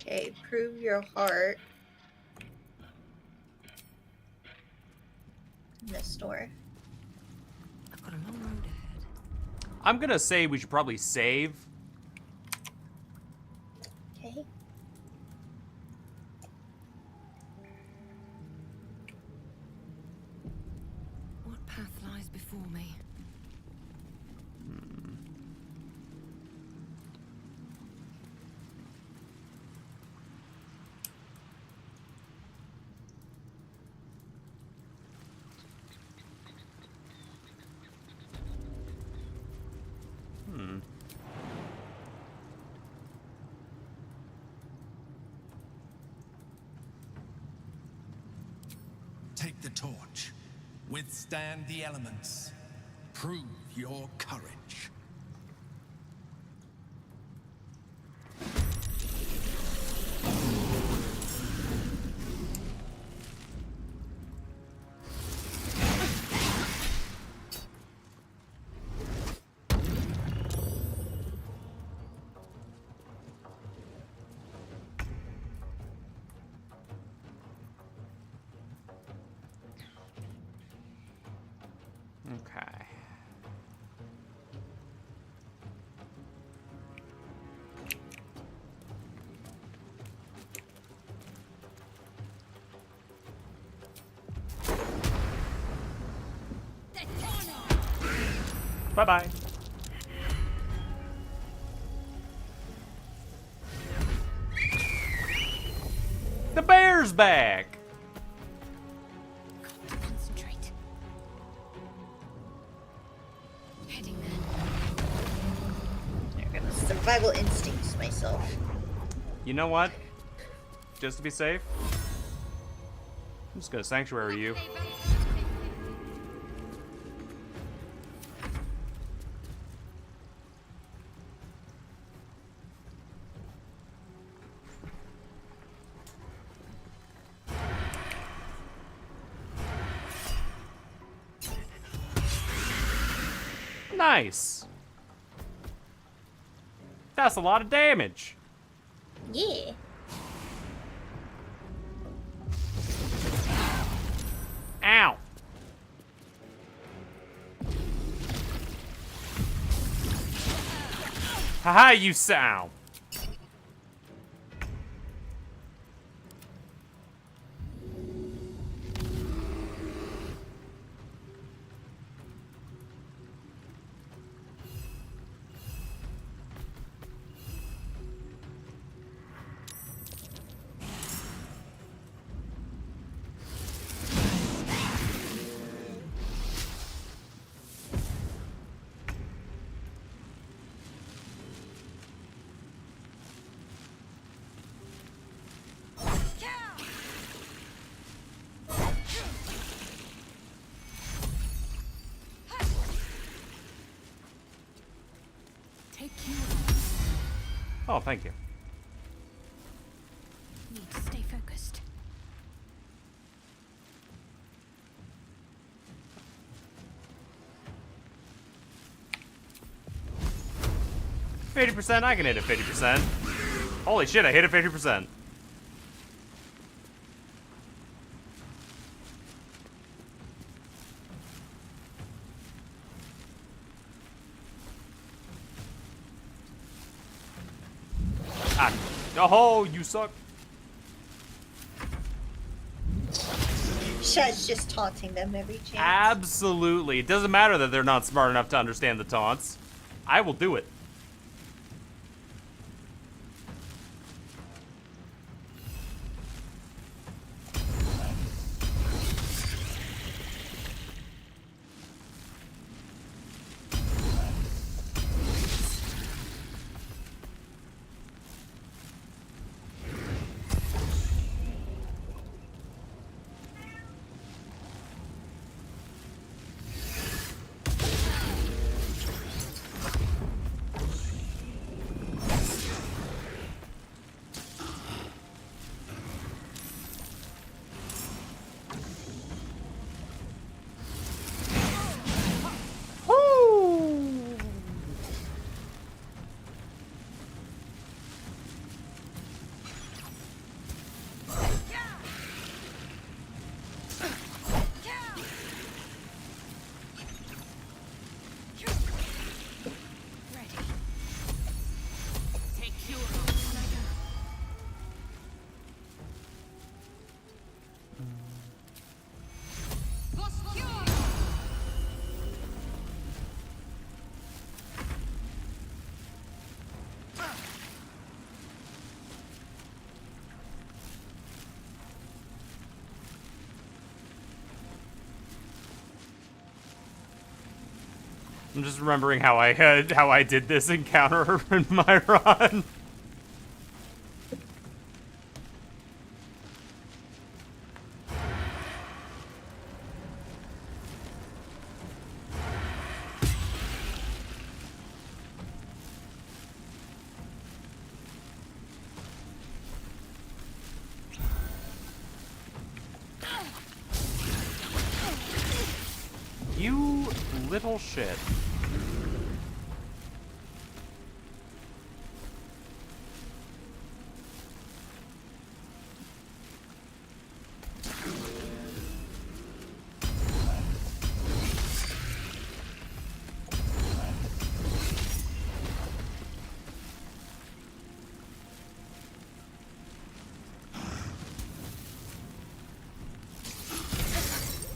Okay, prove your heart. In this store. I've got a long road ahead. I'm gonna say we should probably save. Okay. What path lies before me? Take the torch. Withstand the elements. Prove your courage. Okay. Bye-bye. The bear's back. Concentrate. Heading there. I'm gonna survival instincts myself. You know what? Just to be safe, I'm just gonna sanctuary you. Nice. That's a lot of damage. Yeah. Ow. Haha, you sound. Oh, thank you. Need to stay focused. %, I can hit it 50%. Holy shit, I hit it 50%. Ah. Oh, you suck. Shad's just taunting them every chance. Absolutely. It doesn't matter that they're not smart enough to understand the taunts. I will do it. I'm just remembering how I did this encounter in my run. You little shit.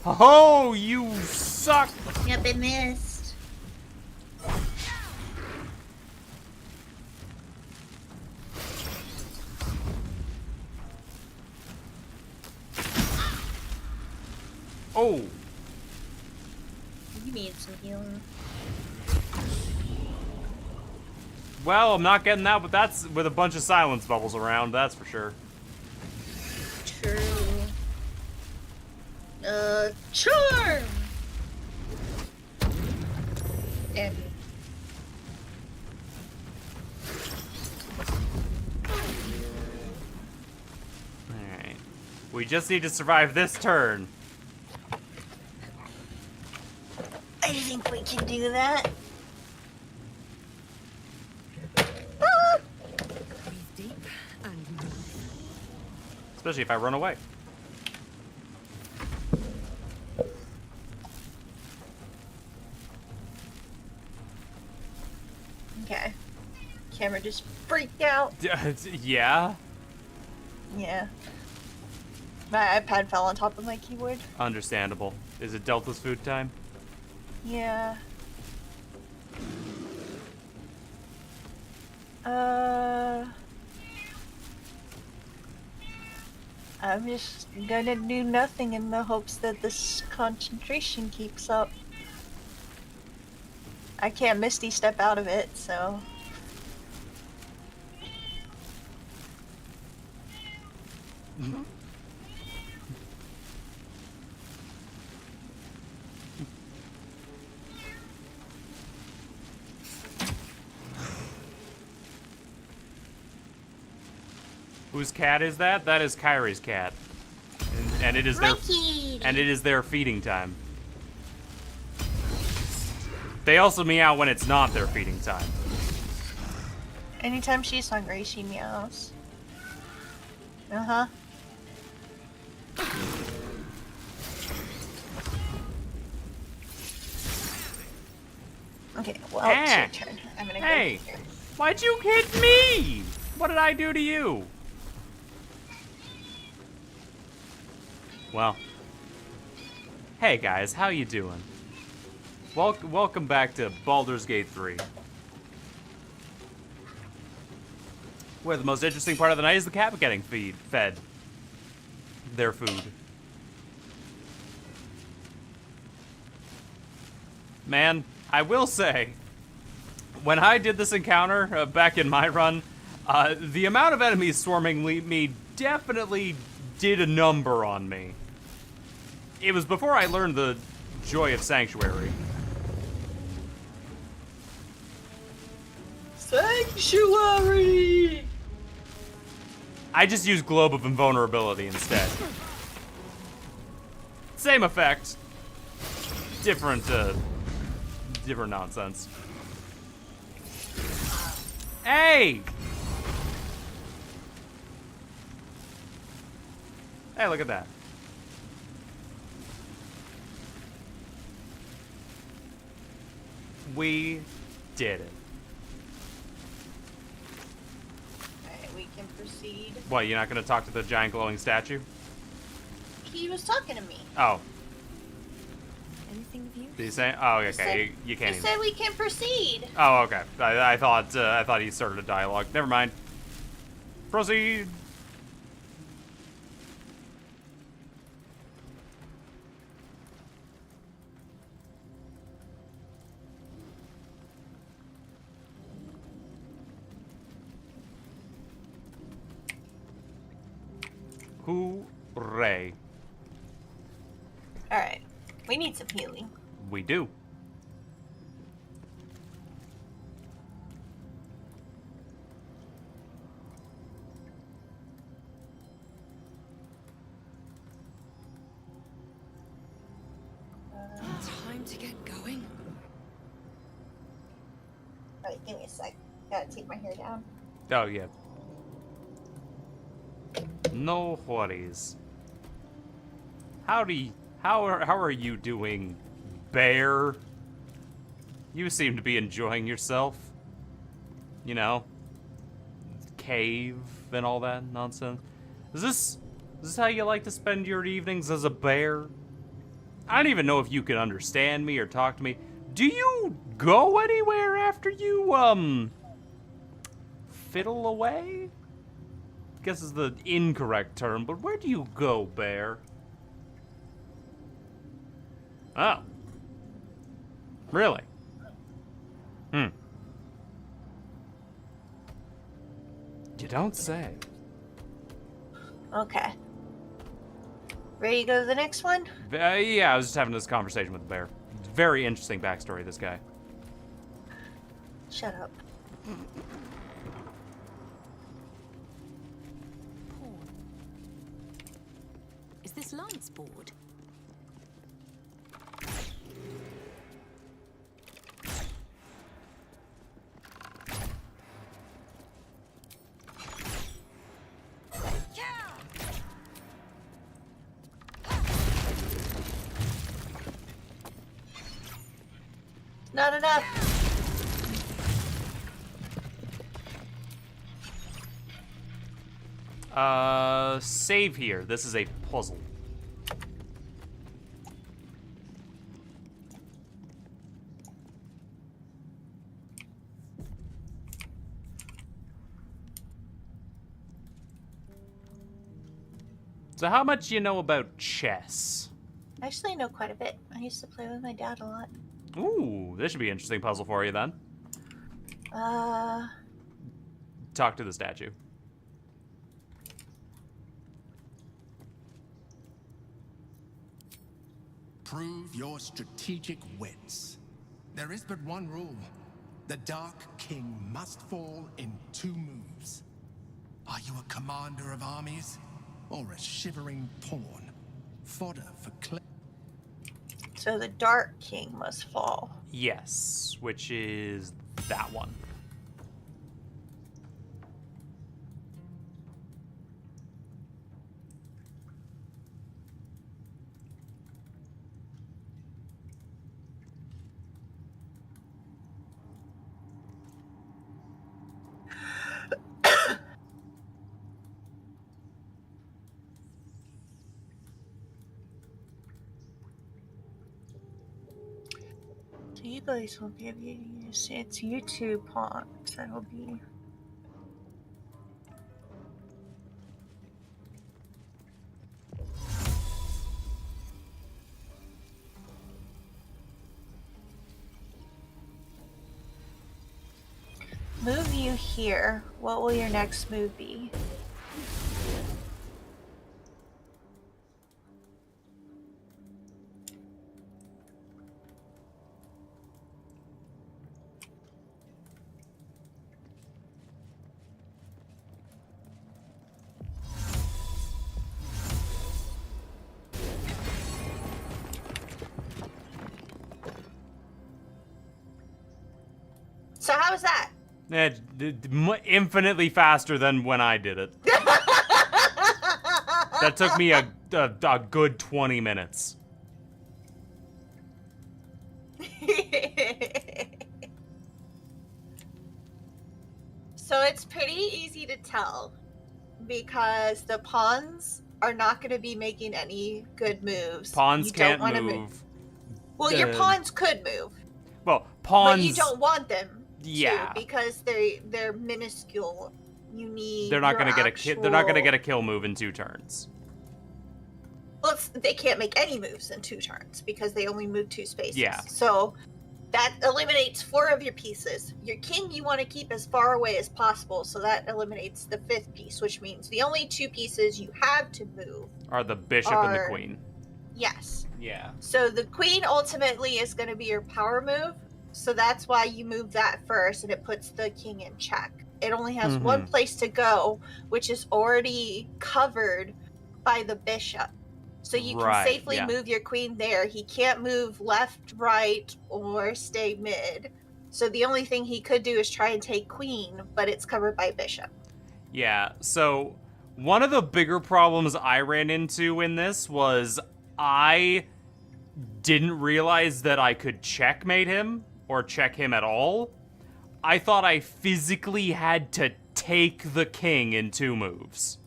Oh, you suck! Yep, it missed. Oh! You need some healing. Well, I'm not getting that, but that's with a bunch of silence bubbles around, that's for sure. True. Charm! Damn. Alright. We just need to survive this turn. I think we can do that. Breathe deep and move. Especially if I run away. Okay. Camera just freaked out. Yeah? Yeah. My iPad fell on top of my keyboard. Understandable. Is it Delta's food time? Yeah. I'm just gonna do nothing in the hopes that this concentration keeps up. I can't Misty step out of it, so. Whose cat is that? That is Kyrie's cat. And it is their and it is their feeding time. They also meow when it's not their feeding time. Anytime she's hungry, she meows. Uh-huh. Okay, well, it's your turn. I'm gonna go here. Why'd you hit me? What did I do to you? Well. Hey guys, how you doing? Welcome back to Baldur's Gate 3. Where the most interesting part of the night is the cat getting fed their food. Man, I will say, when I did this encounter back in my run, the amount of enemies swarming me definitely did a number on me. It was before I learned the joy of Sanctuary. Sanctuary! I just used Globe of Invulnerability instead. Same effect. Different nonsense. Hey! Hey, look at that. We did it. Alright, we can proceed. What, you're not gonna talk to the giant glowing statue? He was talking to me. Oh. Anything of you? Did he say? Oh, okay. You can't He even. said we can proceed. Oh, okay. I thought he started a dialogue. Never mind. Proceed. Hooray. Alright. We need some healing. We do. Time Time to get going. Alright, give me a sec. Gotta take my hair down. Oh, yeah. No worries. How are you doing, bear? You seem to be enjoying yourself. You know, cave and all that nonsense. Is this how you like to spend your evenings as a bear? I don't even know if you can understand me or talk to me. Do you go anywhere after you, fiddle away? I guess is the incorrect term, but where do you go, bear? Oh. Really? You don't say. Okay. Ready to go to the next one? Yeah, I was just having this conversation with the bear. Very interesting backstory, this guy. Shut up. Pawn. Is this Light's board? Not enough. Save here. This is a puzzle. So how much do you know about chess? I actually know quite a bit. I used to play with my dad a lot. Ooh, this should be an interesting puzzle for you then. Talk to the statue. Prove your strategic wits. There is but one rule. The Dark King must fall in 2 moves. Are you a commander of armies? Or a shivering pawn? Fodder for So the Dark King must fall. Yes, which is that one. So you guys will be able to use it's you 2 pawns. That'll be. Move you here. What will your next move be? So how was that? Infinitely faster than when I did it. That took me a good 20 minutes. So it's pretty easy to tell because the pawns are not going to be making any good moves. Pawns you can't don't move. Well, your pawns could move. Well, pawns. But you don't want them. Yeah. Because they're minuscule. You need. They're not gonna get actual... they're not gonna get a kill move in 2 turns. Well, they can't make any moves in 2 turns because they only move 2 spaces. Yeah. So that eliminates 4 of your pieces. Your king you want to keep as far away as possible, so that eliminates the 5th piece, which means the only 2 pieces you have to move are the bishop and the queen. Yes. Yeah. So the queen ultimately is going to be your power move. So that's why you move that first, and it puts the king in check. It only has 1 place to go, which is already covered by the bishop. So you can Right, safely yeah. move your queen there. He can't move left, right, or stay mid. So the only thing he could do is try and take queen, but it's covered by bishop. Yeah, so one of the bigger problems I ran into in this was I didn't realize that I could checkmate him or check him at all. I thought I physically had to take the king in 2 moves.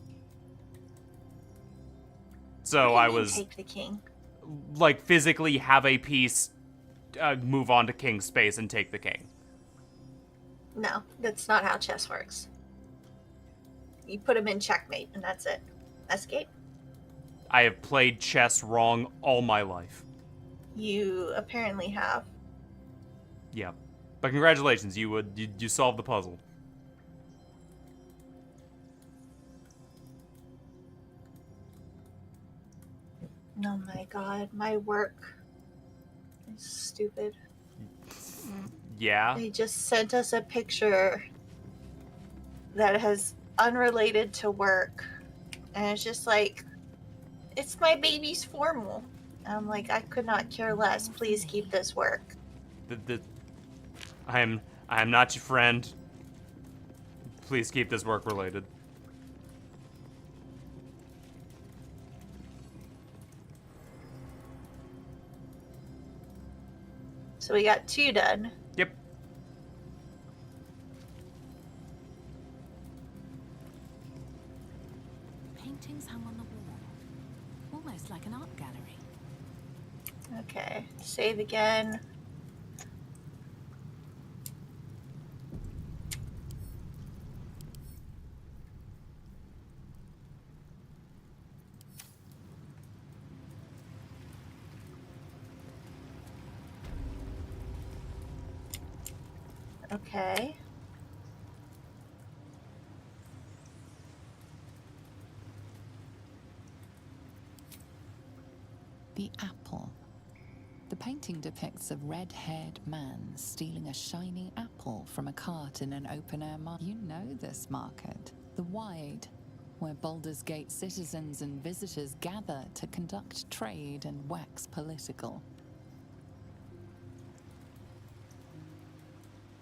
So I was take the king. like physically have a piece move on to king space and take the king. No, that's not how chess works. You put him in checkmate, and that's it. Escape. I have played chess wrong all my life. You apparently have. Yeah, but congratulations, you solved the puzzle. Oh my god, my work is stupid. Yeah. They just sent us a picture that has unrelated to work, and it's just like, it's my baby's formal. I'm like, I could not care less. Please keep this work. I am not your friend. Please keep this work related. So we got 2 done. Yep. Paintings hung on the wall, almost like an art gallery. Okay, save again. Okay. The apple. The painting depicts a red-haired man stealing a shiny apple from a cart in an open-air market. You know this market, the Wide, where Baldur's Gate citizens and visitors gather to conduct trade and wax political.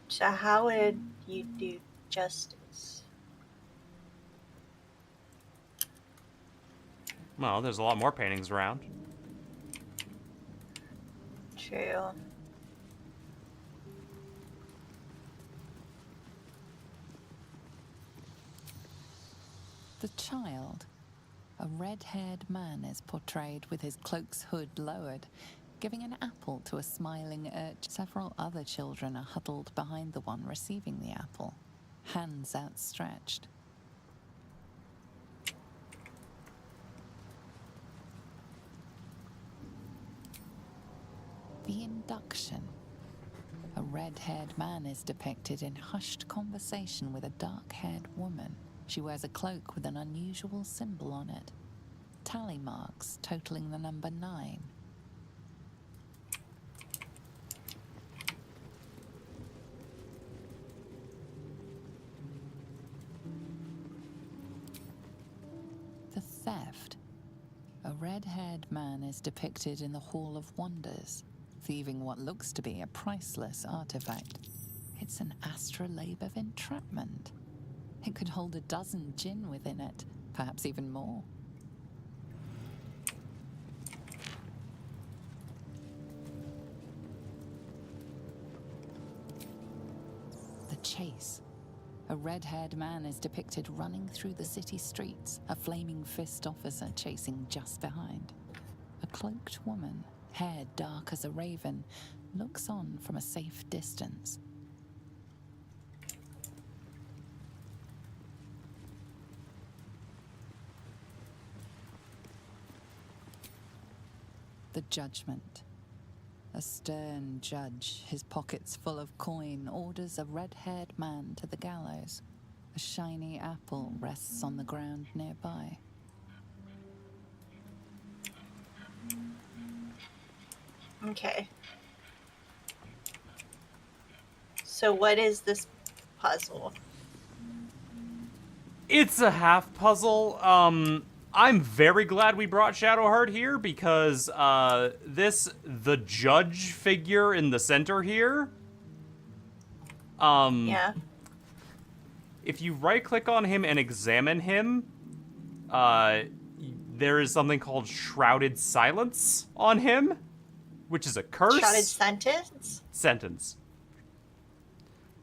So how would you do justice? Well, there's a lot more paintings around. True. The child. A red-haired man is portrayed with his cloak's hood lowered, giving an apple to a smiling urchin. Several other children are huddled behind the one receiving the apple, hands outstretched. The induction. A red-haired man is depicted in hushed conversation with a dark-haired woman. She wears a cloak with an unusual symbol on it. Tally marks totaling the number 9. The theft. A red-haired man is depicted in the Hall of Wonders, thieving what looks to be a priceless artifact. It's an astrolabe of entrapment. It could hold a dozen djinn within it, perhaps even more. The chase. A red-haired man is depicted running through the city streets, a flaming fist officer chasing just behind. A cloaked woman, hair dark as a raven, looks on from a safe distance. The judgment. A stern judge, his pockets full of coin, orders a red-haired man to the gallows. A shiny apple rests on the ground nearby. Okay. So what is this puzzle? It's a half puzzle. I'm very glad we brought Shadowheart here because the judge figure in the center here. Yeah. If you right-click on him and examine him, there is something called Shrouded Silence on him, which is a curse. Shrouded Sentence? Sentence.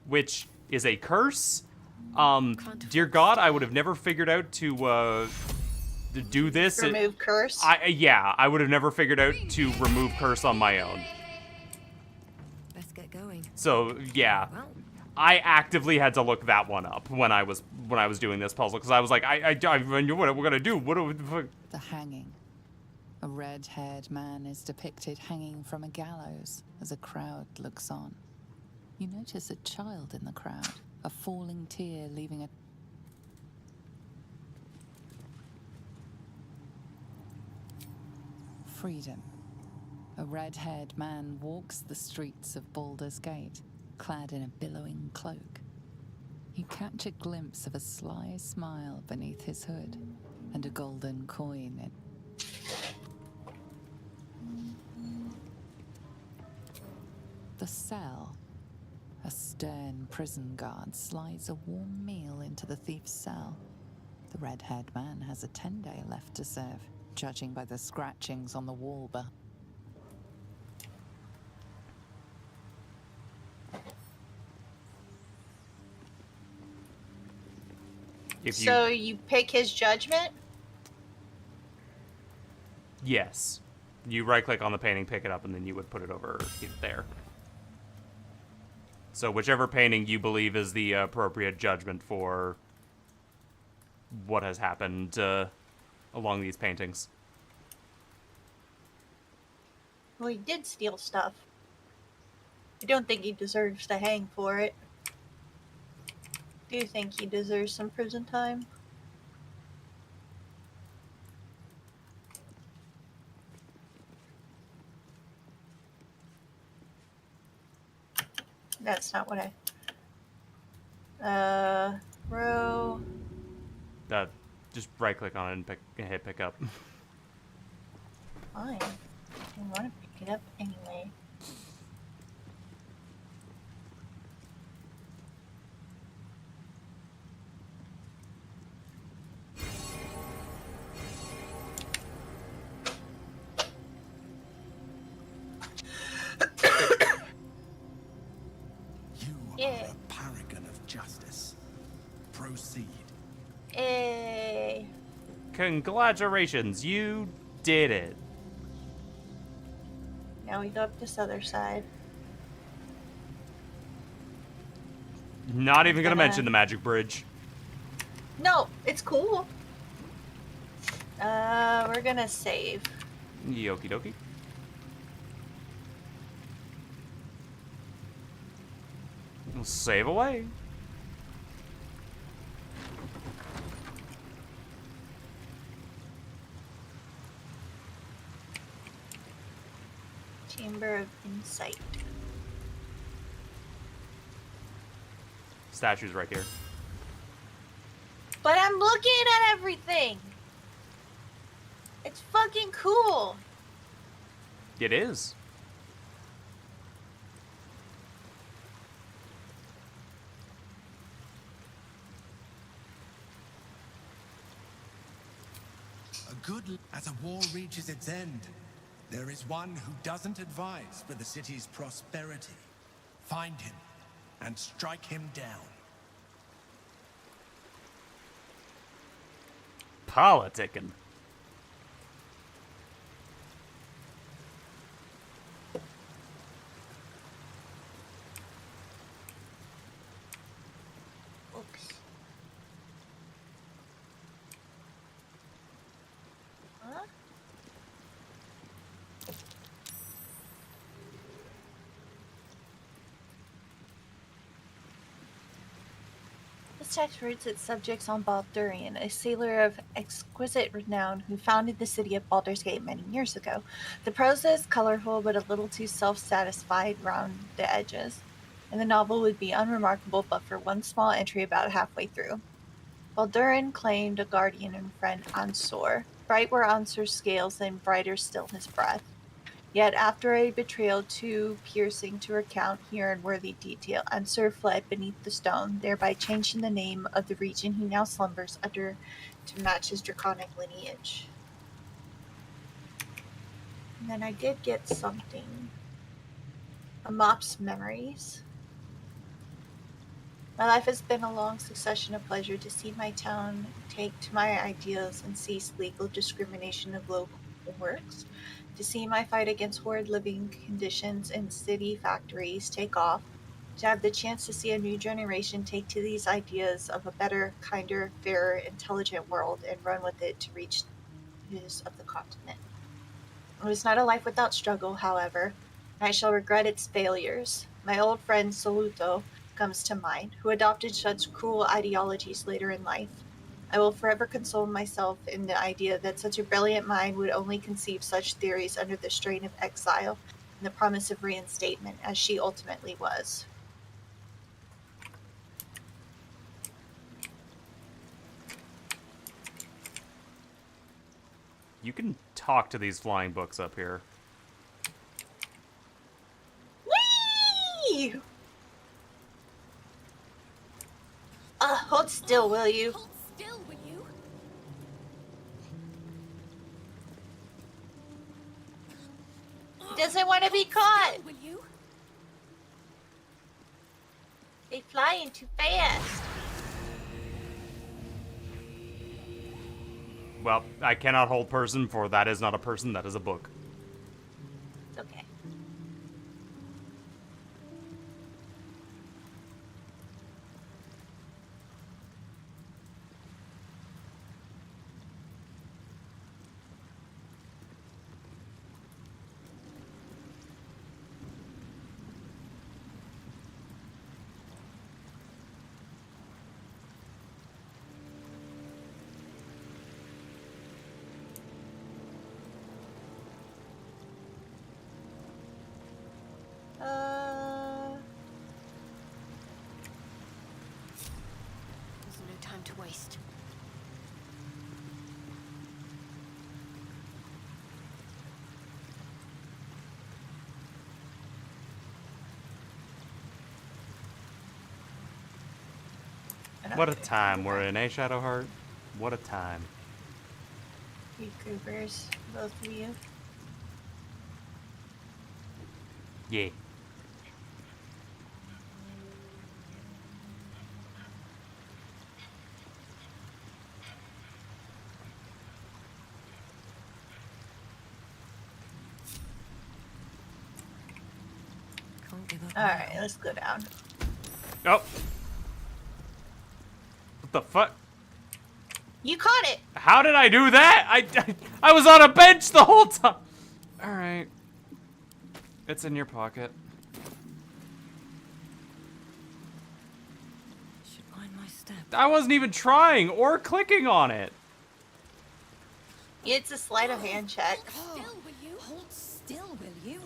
Which is a curse. Dear God, I would have never figured out to do this. Remove curse? Yeah, I would have never figured out to remove curse on my own. Let's get going. So, yeah. I actively had to look that one up when I was doing this puzzle because I was like, I knew what we're gonna do. What do we? The hanging. A red-haired man is depicted hanging from a gallows as a crowd looks on. You notice a child in the crowd, a falling tear leaving a... Freedom. A red-haired man walks the streets of Baldur's Gate, clad in a billowing cloak. You catch a glimpse of a sly smile beneath his hood, and a golden coin in... The cell. A stern prison guard slides a warm meal into the thief's cell. The red-haired man has a 10-day left to serve, judging by the scratchings on the wall behind. So you pick his judgment? Yes. You right-click on the painting, pick it up, and then you would put it over there. So whichever painting you believe is the appropriate judgment for what has happened along these paintings. Well, he did steal stuff. I don't think he deserves to hang for it. Do you think he deserves some prison time? That's not what I... row... Just right-click on it and hit pick up. Fine. I want to pick it up anyway. You are a paragon of justice. Proceed. Hey. Congratulations, you did it. Now we go up this other side. Not even gonna mention the magic bridge. No, it's cool. We're gonna save. Okie dokie. We'll save away. Chamber of Insight. Statue's right here. But I'm looking at everything. It's fucking cool. It is. As a war reaches its end, there is one who doesn't advise for the city's prosperity. Find him and strike him down. Politicking. Oops. Huh? This text roots its subjects on Baldurian, a sailor of exquisite renown who founded the city of Baldur's Gate many years ago. The prose is colorful but a little too self-satisfied round the edges, and the novel would be unremarkable but for one small entry about halfway through. Baldurin claimed a guardian and friend Ansor. Bright were Ansor's scales, and brighter still his breath. Yet after a betrayal too piercing to recount here in worthy detail, Ansor fled beneath the stone, thereby changing the name of the region he now slumbers under to match his draconic lineage. And then I did get something. A Mop's Memories. My life has been a long succession of pleasure to see my town take to my ideals and cease legal discrimination of local works, to see my fight against horrid living conditions in city factories take off, to have the chance to see a new generation take to these ideas of a better, kinder, fairer, intelligent world and run with it to reach the edges of the continent. It was not a life without struggle, however, and I shall regret its failures. My old friend Soluto comes to mind, who adopted such cruel ideologies later in life. I will forever console myself in the idea that such a brilliant mind would only conceive such theories under the strain of exile and the promise of reinstatement, as she ultimately was. You can talk to these flying books up here. Whee! Hold still, will you? Hold still, will you? He doesn't want to be caught. Will you? They flying too fast. Well, I cannot hold person, for that is not a person, that is a book. It's okay. There's no time to waste. What a time we're in, eh, Shadowheart? What a time. You goobers, both of you. Yeah. Can't give up. Alright, let's go down. Oh. What the fuck? You caught it! How did I do that? I was on a bench the whole time. All right. It's in your pocket. Should mind my step. I wasn't even trying or clicking on it. It's a sleight of hand check. Hold still, will you? Hold still, will you?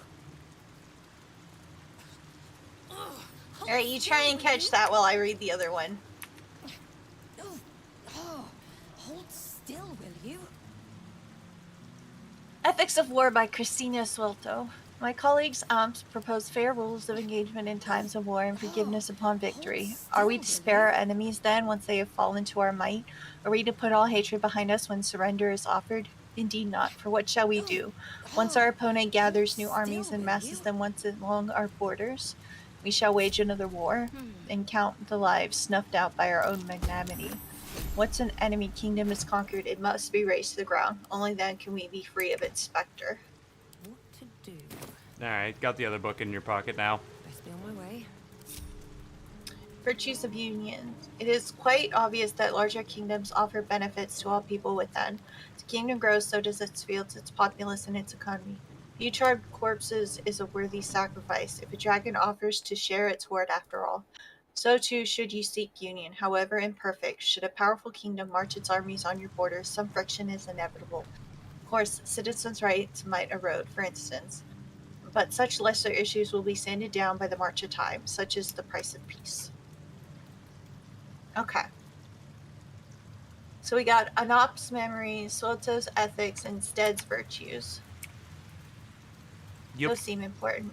Alright, you try and catch that while I read the other one. Hold still, will you? Ethics of War by Christina Suelto. My colleagues Amps propose fair rules of engagement in times of war and forgiveness upon victory. Are we to spare our enemies then once they have fallen to our might? Are we to put all hatred behind us when surrender is offered? Indeed not, for what shall we do? Once our opponent gathers new armies and masses them once along our borders, we shall wage another war and count the lives snuffed out by our own magnanimity. Once an enemy kingdom is conquered, it must be razed to the ground. Only then can we be free of its specter. What to do? Alright, got the other book in your pocket now. Best be on my way. Virtues of union. It is quite obvious that larger kingdoms offer benefits to all people within. As the kingdom grows, so does its fields, its populace, and its economy. Few charred corpses is a worthy sacrifice, if a dragon offers to share its hoard after all. So too should you seek union, however imperfect. Should a powerful kingdom march its armies on your borders, some friction is inevitable. Of course, citizens' rights might erode, for instance, but such lesser issues will be sanded down by the march of time, such is the price of peace. Okay. So we got Anop's memories, Swelto's ethics, and Stead's virtues. Yep. Those seem important.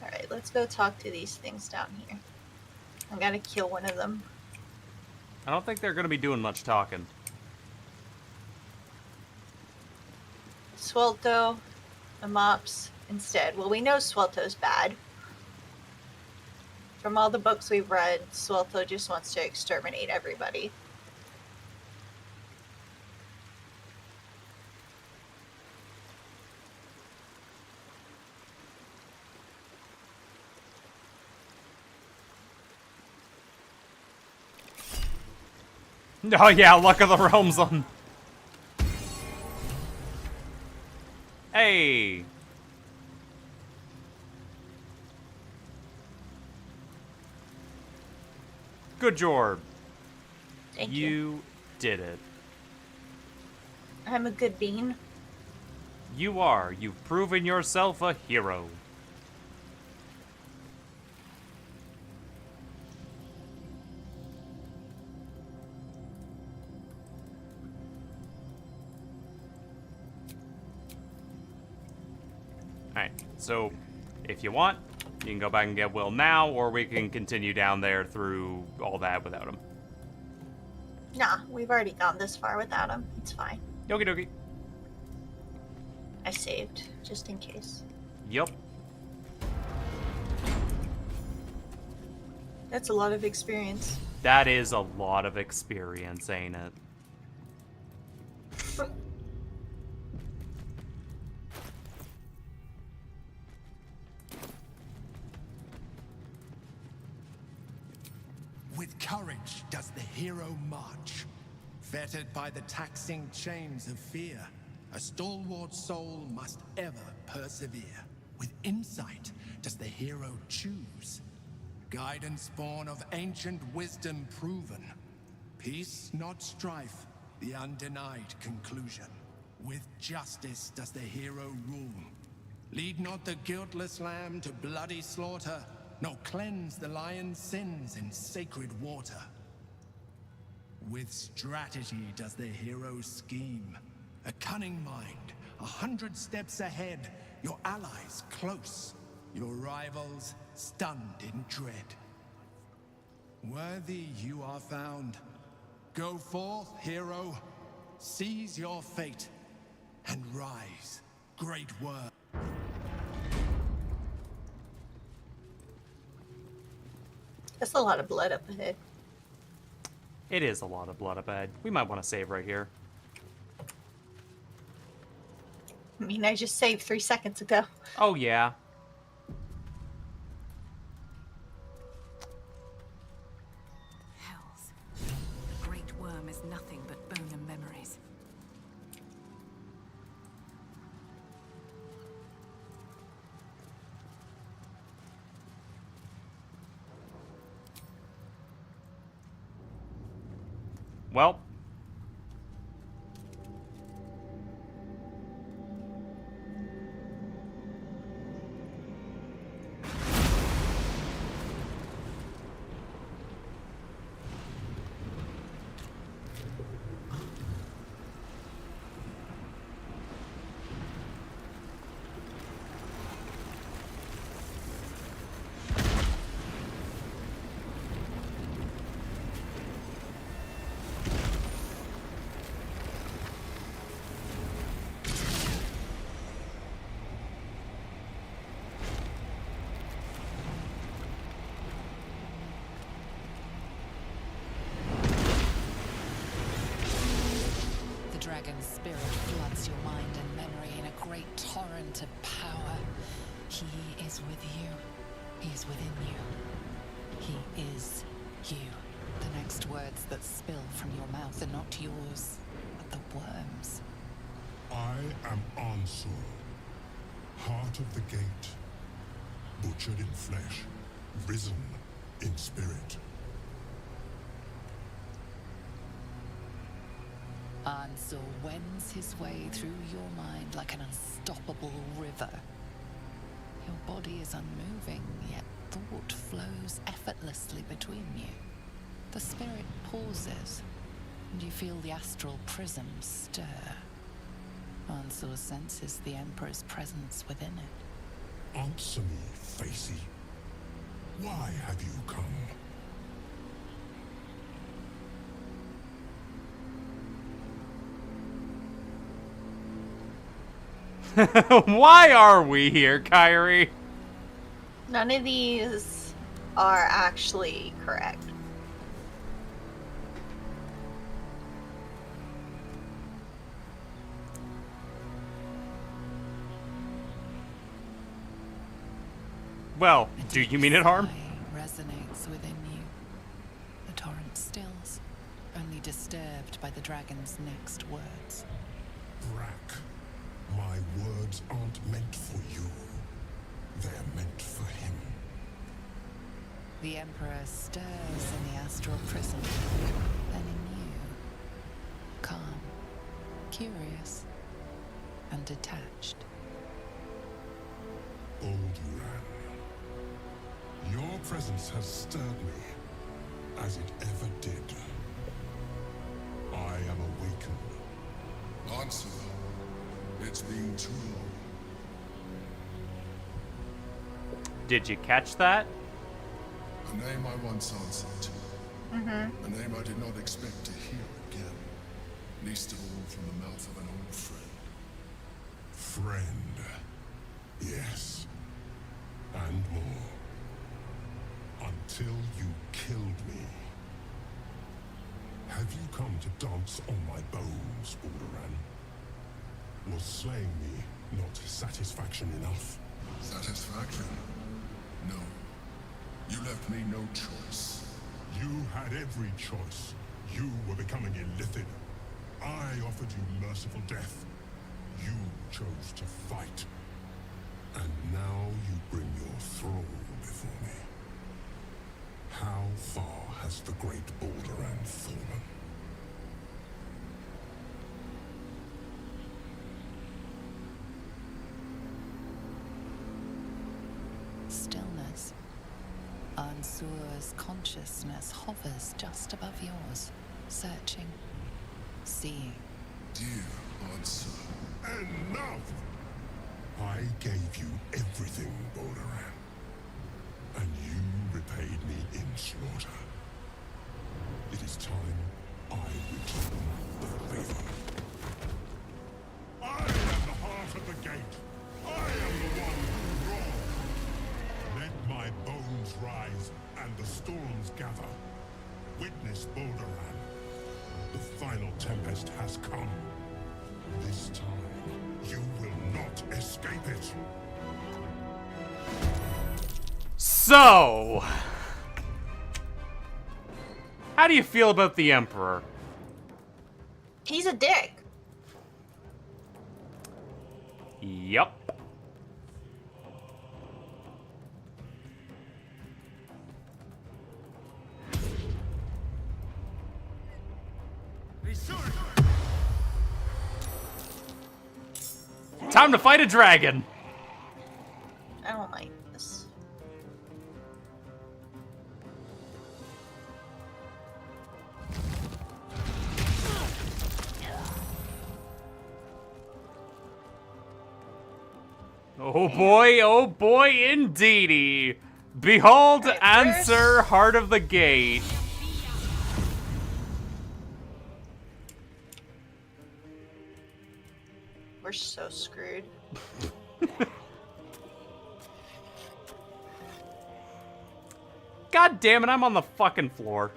Alright, let's go talk to these things down here. I gotta kill one of them. I don't think they're going to be doing much talking. Swelto, Amops, and Stead. Well, we know Swelto's bad. From all the books we've read, Swelto just wants to exterminate everybody. Oh yeah, Luck of the Realms on. Hey. Good job. Thank You did it. I'm a good bean. You are. You've proven yourself a hero. Alright, so if you want, you can go back and get Will now, or we can continue down there through all that without him. Nah, we've already gone this far without him. It's fine. Okie dokie. I saved, just in case. Yup. That's a lot of experience. That is a lot of experience, ain't it? With courage does the hero march. Fettered by the taxing chains of fear, a stalwart soul must ever persevere. With insight does the hero choose. Guidance born of ancient wisdom proven. Peace, not strife, the undenied conclusion. With justice does the hero rule. Lead not the guiltless lamb to bloody slaughter, nor cleanse the lion's sins in sacred water. With strategy does the hero scheme. A cunning mind, 100 steps ahead, your allies close, your rivals stunned in dread. Worthy you are found. Go forth, hero, seize your fate, and rise, great work. That's a lot of blood up ahead. It is a lot of blood up ahead. We might want to save right here. I mean, I just saved 3 seconds ago. Oh, yeah. Hells. The Great Worm is nothing but bone and memories. Well. Dragon's spirit floods your mind and memory in a great torrent of power. He is with you. He is within you. He is you. The next words that spill from your mouth are not yours, but the worm's. I am Ansur, heart of the gate, butchered in flesh, risen in spirit. Ansur wends his way through your mind like an unstoppable river. Your body is unmoving, yet thought flows effortlessly between you. The spirit pauses, and you feel the astral prism stir. Ansel senses the Emperor's presence within it. Answer me, Facey. Why have you come? Why are we here, Kyrie? None of these are actually correct. Well, do you mean it, Harm? Resonates within you. The torrent stills, only disturbed by the dragon's next words. Brack, my words aren't meant for you. They're meant for him. The Emperor stirs in the astral prism, then in you. Calm, curious, and detached. Baldur, your presence has stirred me, as it ever did. I am awakened. Answer. It's been too long. Did you catch that? A name I once answered to. A name I did not expect to hear again. Least of all from the mouth of an old friend. Friend. Yes. And more. Until you killed me. Have you come to dance on my bones, Baldur? Was slaying me not satisfaction enough? Satisfaction? No. You left me no choice. You had every choice. You were becoming illithid. I offered you merciful death. You chose to fight. And now you bring your thrall before me. How far has the great Baldur fallen? Stillness. Ansur's consciousness hovers just above yours, searching, seeing. Dear Ansur. Enough! I gave you everything, Baldur. And you repaid me in slaughter. It is time I return the favor. I am the heart of the gate. I am the one who wronged. Let my bones rise and the storms gather. Witness Baldur. The final tempest has come. This time, you will not escape it. So, how do you feel about the Emperor? He's a dick. Yup. Time to fight a dragon. I don't like this. Oh boy, indeedy. Behold, Right, answer, heart of the gate. We're so screwed. God damn it, I'm on the fucking floor.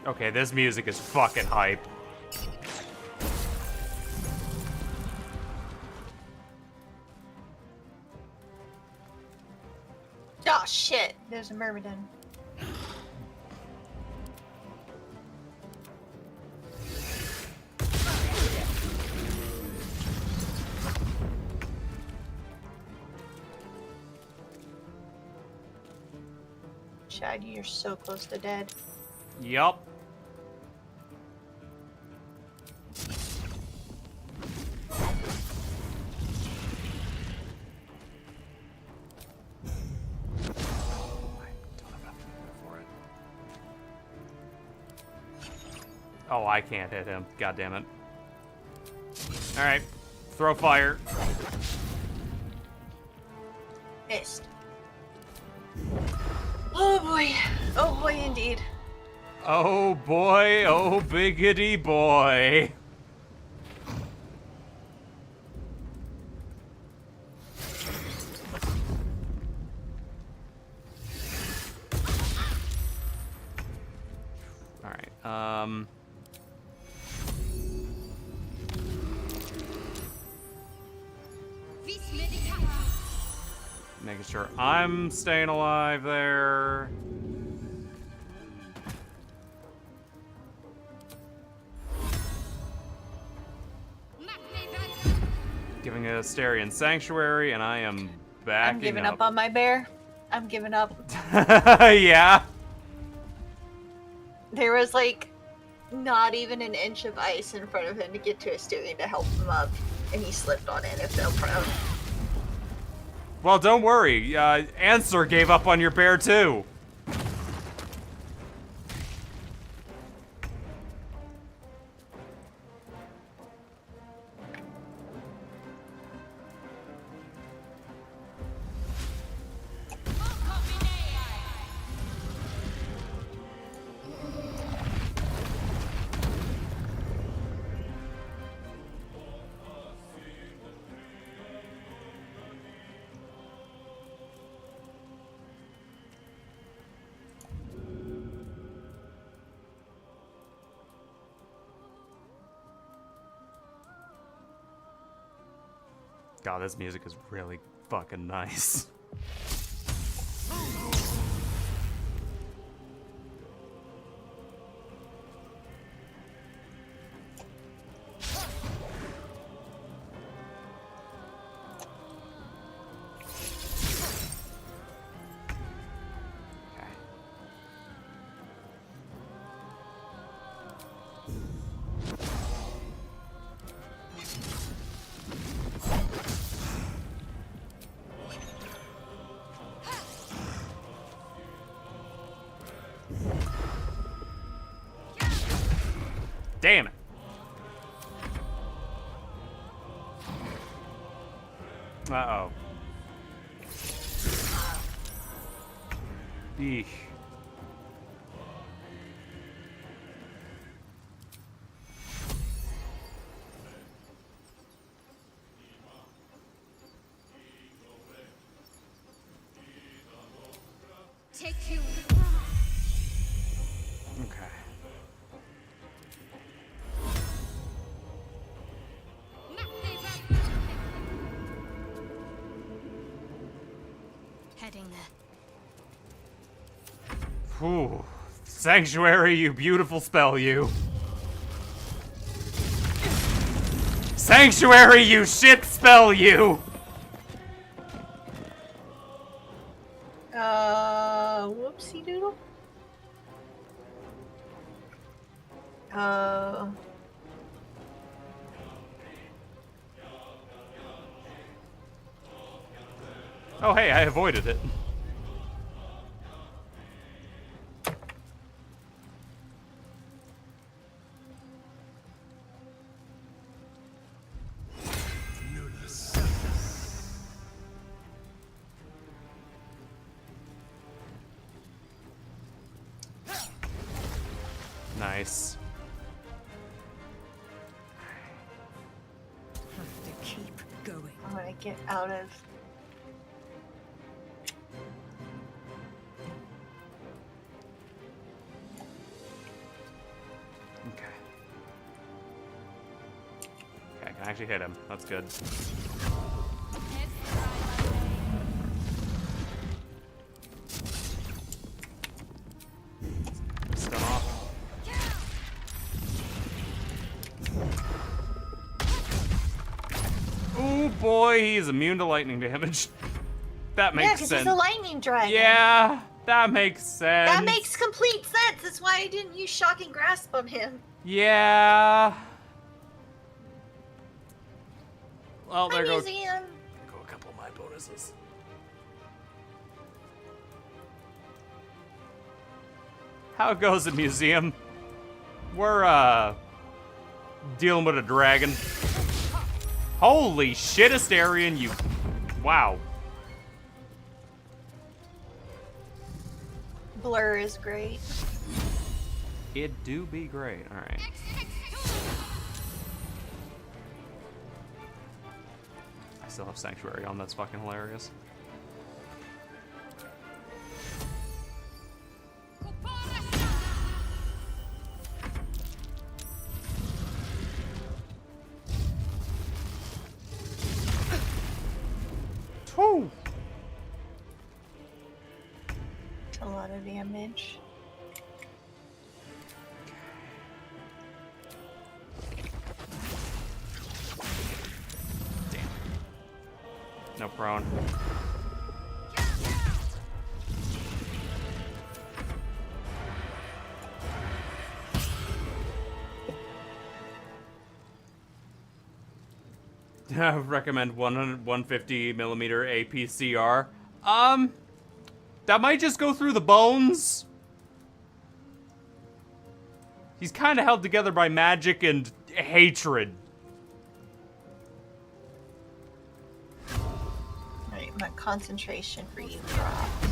Okay, this music is fucking hype. Oh shit, there's a myrmidon. Shad, you're so close to dead. Yup. Oh, I can't hit him. God damn it. Alright. Throw fire. Missed. Oh boy. Oh boy indeed. Oh boy, oh biggity boy. Alright, making sure I'm staying alive there. Giving a Asterian Sanctuary, and I am backing I'm giving up on my bear. I'm giving up. Yeah. There was like not even an inch of ice in front of him to get to Asterian to help him up, and he slipped on it and fell prone. Well, don't worry. Answer gave up on your bear too. God, this music is really fucking nice. Damn it. Uh-oh. Eesh. Take you. Okay. Heading there. Whew. Sanctuary, you beautiful spell, you. Sanctuary, you shit spell, you. Whoopsie doodle. Oh, hey, I avoided it. Nice. Have to keep going. I'm gonna get out of. Okay. Okay, I can actually hit him. That's good. Stun off. Oh boy, he's immune to lightning damage. That makes sense. Yeah, because he's a lightning dragon. Yeah, That makes sense. That makes complete sense. That's why I didn't use Shocking Grasp on him. Yeah. Well, Hi, there goes museum. a couple of my bonuses. How it goes at museum? We're dealing with a dragon. Holy shit, Astarion, you. Wow. Blur is great. It do be great. Alright. I still have Sanctuary on. That's fucking hilarious. Woo! A lot of damage. Damn. No prone. I would recommend 150 millimeter APCR. That might just go through the bones. He's kind of held together by magic and hatred. Right, my concentration for you dropped.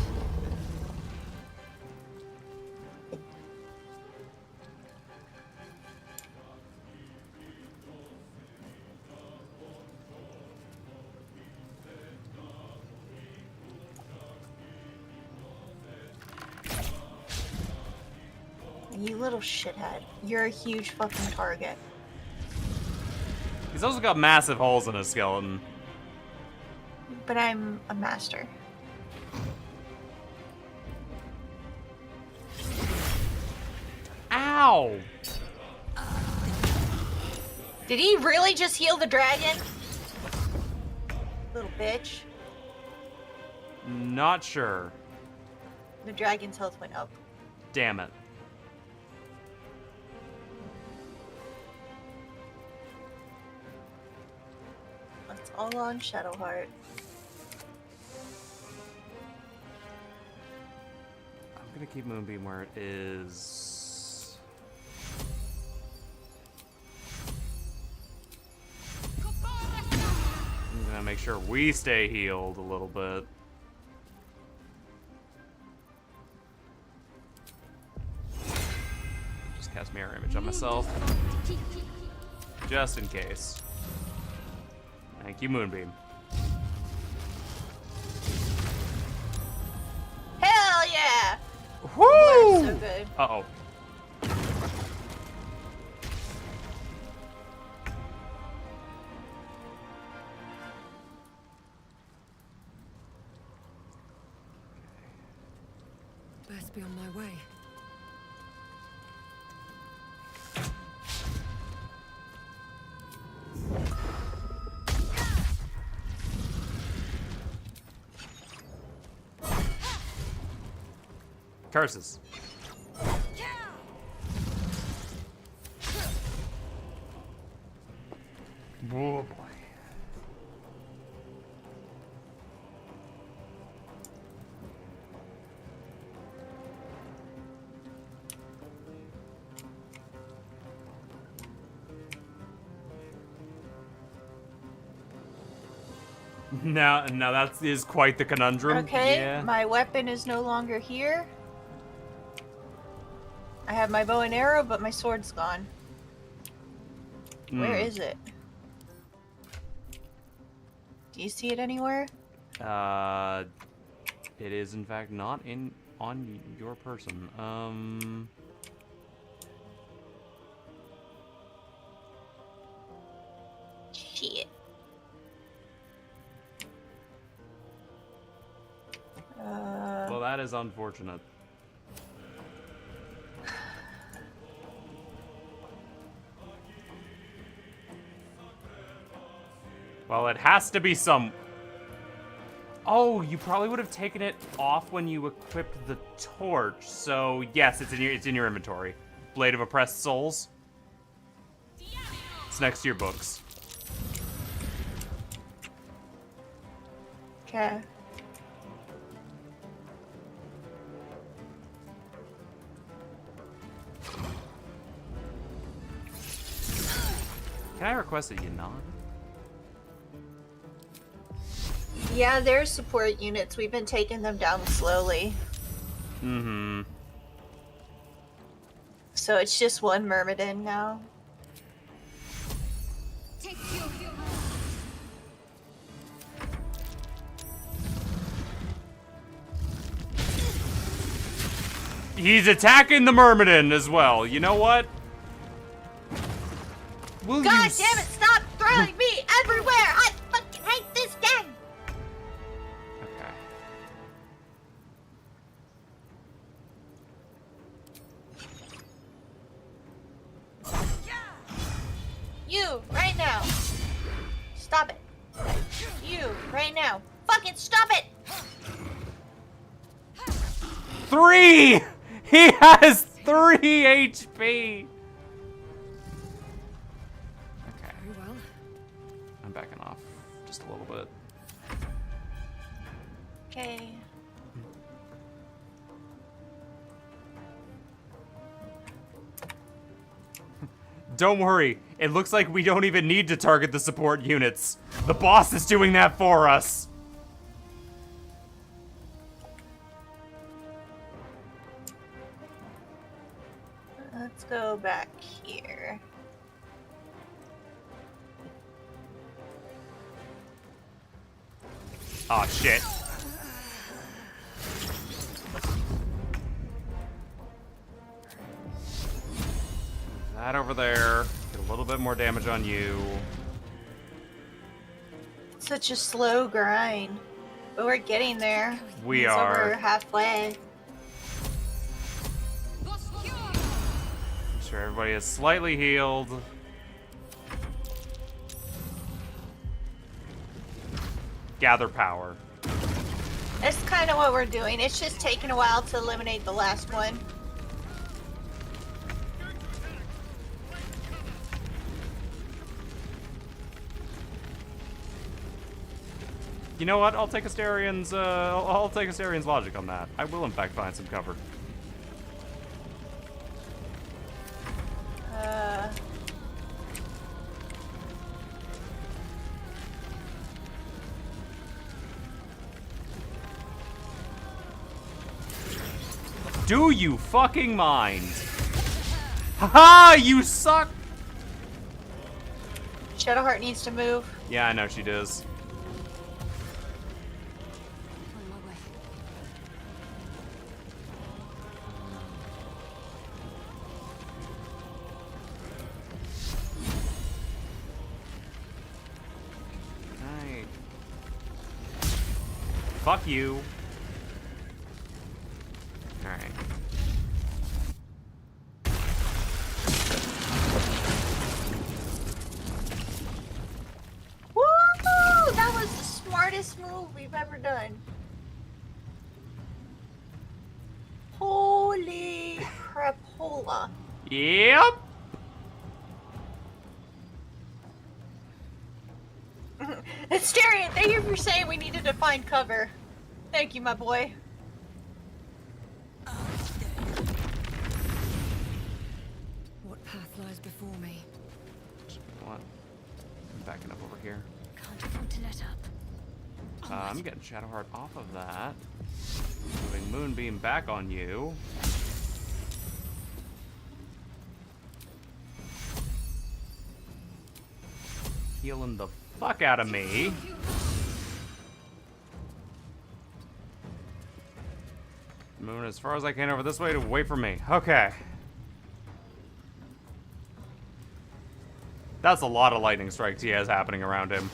You little shithead. You're a huge fucking target. He's also got massive holes in his skeleton. But I'm a master. Ow! Did he really just heal the dragon? Little bitch. Not sure. The dragon's health went up. Damn it. That's all on Shadowheart. I'm gonna keep Moonbeam where it is. I'm gonna make sure we stay healed a little bit. Just cast Mirror Image on myself. Just in case. Thank you, Moonbeam. Hell yeah! Woo! So good. Uh-oh. Best be on my way. Curses. Oh boy. Now that is quite the conundrum. Okay, Yeah. my weapon is no longer here. I have my bow and arrow, but my sword's gone. Where is it? Do you see it anywhere? It is in fact not on your person. Shit. Well, that is unfortunate. Well, it has to be some... Oh, you probably would have taken it off when you equipped the torch. So yes, it's in your inventory. Blade of Oppressed Souls. It's next to your books. Okay. Can I request a Yanan? Yeah, there's support units. We've been taking them down slowly. Mm-hmm. So it's just one Myrmidon now. He's attacking the Myrmidon as well. You know what? Will God you damn it, stop throwing me everywhere! I fucking hate this game! Okay. You, right now. Stop it. You, right now. Fucking stop it! 3! He has 3 HP! Okay. Very well. I'm backing off just a little bit. Okay. Don't worry, it looks like we don't even need to target the support units. The boss is doing that for us. Let's go back here. Aw, shit. That over there. Get a little bit more damage on you. Such a slow grind. But we're getting there. We it's are. Over halfway. I'm sure everybody is slightly healed. Gather power. That's kind of what we're doing. It's just taking a while to eliminate the last one. You know what? I'll take Astarion's. I'll take Astarion's logic on that. I will, in fact, find some cover. Do you fucking mind? Haha! You suck. Shadowheart needs to move. Yeah, I know she does. Fuck you. Alright. Woo! That was the smartest move we've ever done. Holy crapola. Yep. Asterion, thank you for saying we needed to find cover. Thank you, my boy. What path lies before me? What? I'm backing up over here. Can't afford to let up. I'm getting Shadowheart off of that. Moving Moonbeam back on you. Healing the fuck out of me. Moving as far as I can over this way to wait for me. Okay. That's a lot of lightning strikes he has happening around him.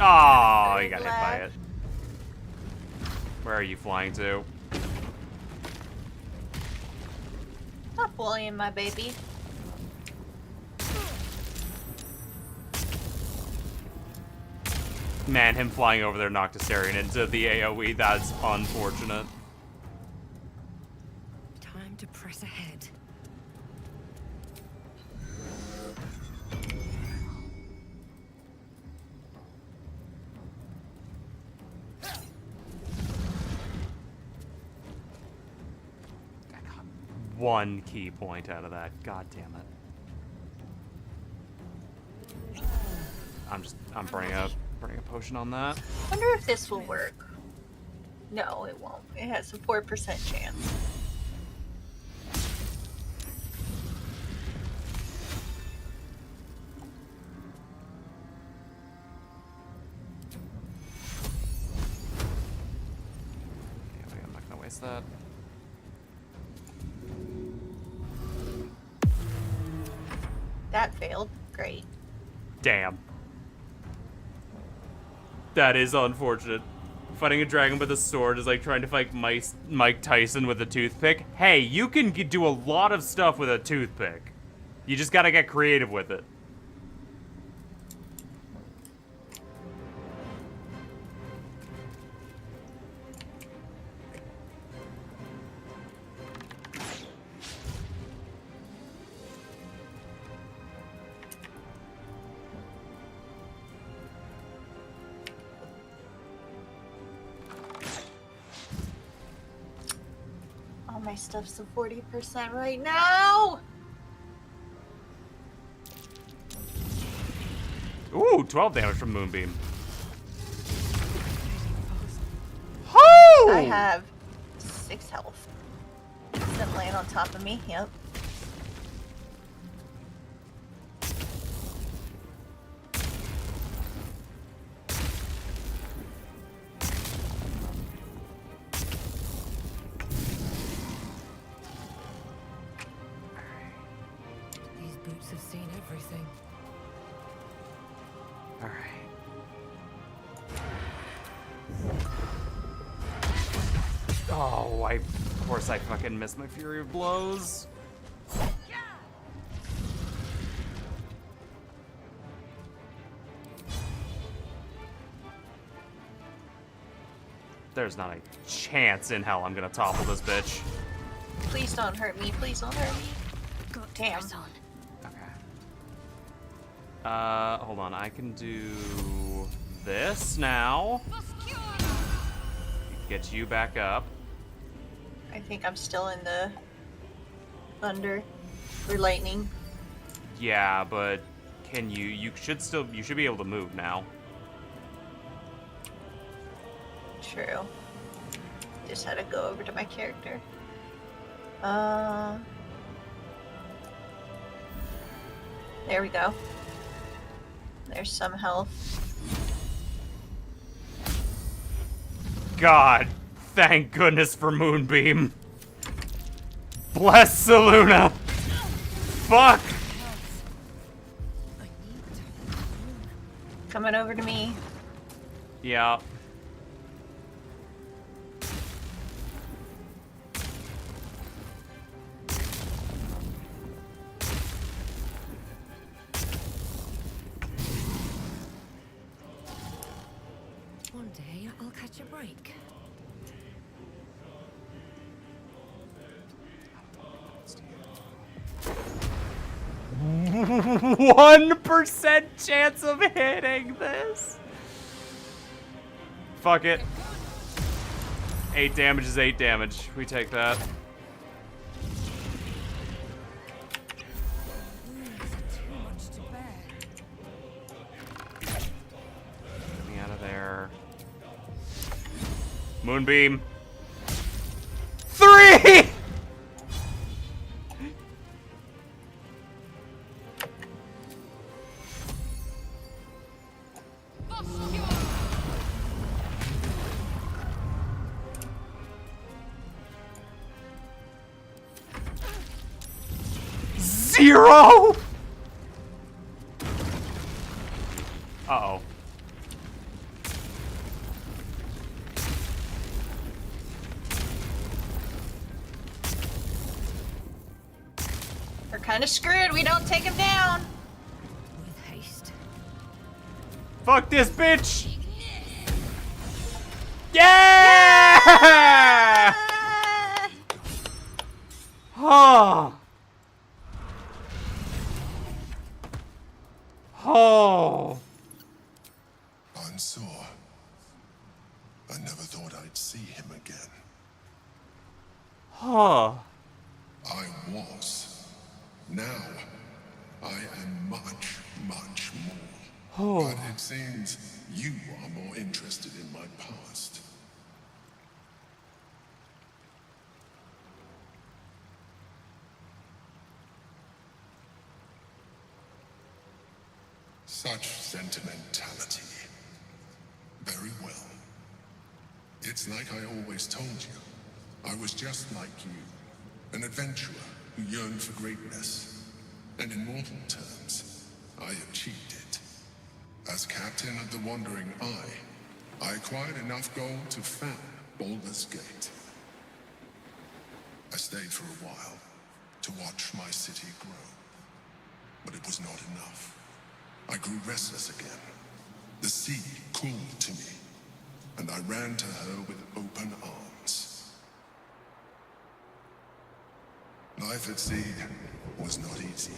Oh, you got hit by it. Where are you flying to? Stop bullying my baby. Man, him flying over there knocked Astarion into the AoE. That's unfortunate. Time to press ahead. One key point out of that. God damn it. I'm burning a potion on that. I wonder if this will work. No, it won't. It has a 4% chance. Yeah, I'm not gonna waste that. That failed. Great. Damn. That is unfortunate. Fighting a dragon with a sword is like trying to fight Mike Tyson with a toothpick. Hey, you can do a lot of stuff with a toothpick. You just gotta get creative with it. My stuff's at 40% right now. Ooh, 12 damage from Moonbeam. Oh! I have 6 health. It's them laying on top of me. Yep. Have seen everything. All right. Oh, of course I fucking missed my Fury of Blows. There's not a chance in hell I'm gonna topple this bitch. Please don't hurt me. Please don't hurt me. Got Damn. on. Hold on, I can do this now. Get you back up. I think I'm still in the thunder or lightning. Yeah, but can you should be able to move now. True. Just had to go over to my character. There we go. There's some health. God, thank goodness for Moonbeam. Bless Seluna. Fuck. Coming over to me. Yeah. One day I'll catch a break. %1 chance of hitting this. Fuck it. 8 damage is 8 damage. We take that. Get me out of there. Moonbeam. 3! Zero! Uh-oh. We're kind of screwed. We don't take him down. With haste. Fuck this bitch! Yeah! Oh. Oh. Unsure. I never thought I'd see him again. Oh. I was. Now, I am much, much more. Oh. But it seems you are more interested in my past. Such sentimentality. Very well. It's like I always told you. I was just like you. An adventurer who yearned for greatness. And in mortal terms, I achieved it. As captain of the Wandering Eye, I acquired enough gold to found Baldur's Gate. I stayed for a while to watch my city grow. But it was not enough. I grew restless again. The sea called to me, and I ran to her with open arms. Life at sea was not easy.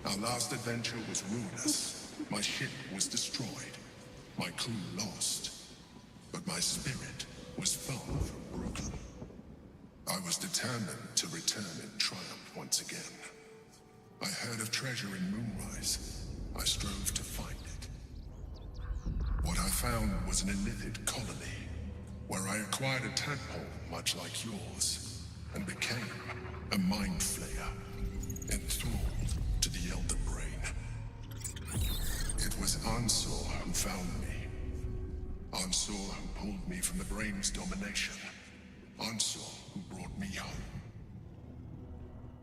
Our last adventure was ruinous. My ship was destroyed. My crew lost. But my spirit was far from broken. I was determined to return in triumph once again. I heard of treasure in Moonrise. I strove to find it. What I found was an illithid colony, where I acquired a tadpole much like yours, and became a mind flayer, enthralled to the Elder Brain. It was Ansor who found me. Ansor who pulled me from the Brain's domination. Ansor who brought me home.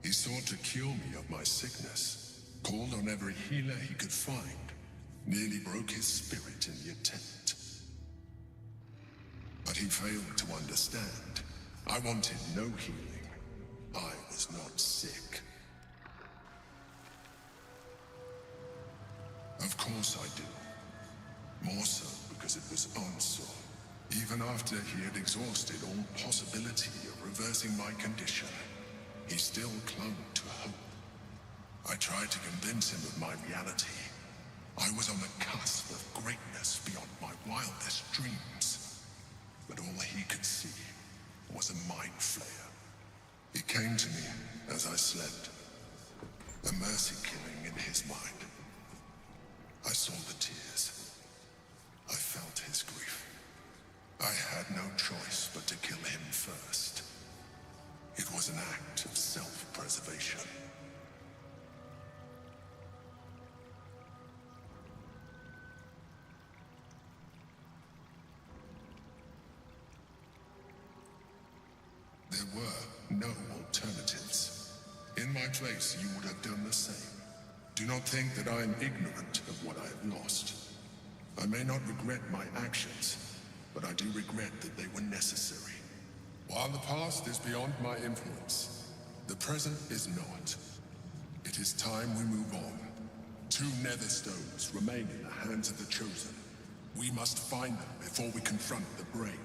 He sought to cure me of my sickness. Called on every healer he could find, nearly broke his spirit in the attempt. But he failed to understand. I wanted no healing. I was not sick. Of course I do. More so because it was Ansor. Even after he had exhausted all possibility of reversing my condition, he still clung to hope. I tried to convince him of my reality. I was on the cusp of greatness beyond my wildest dreams. But all he could see was a mind flayer. He came to me as I slept. A mercy killing in his mind. I saw the tears. I felt his grief. I had no choice but to kill him first. It was an act of self-preservation. There were no alternatives. In my place, you would have done the same. Do not think that I am ignorant of what I have lost. I may not regret my actions, but I do regret that they were necessary. While the past is beyond my influence, the present is not. It is time we move on. 2 nether stones remain in the hands of the Chosen. We must find them before we confront the Brain.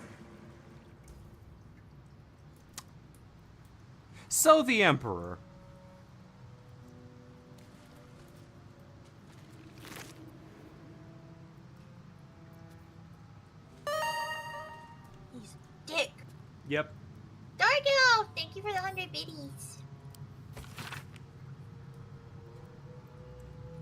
So the Emperor. He's a dick. Yep. Dargo, thank you for the 100 biddies.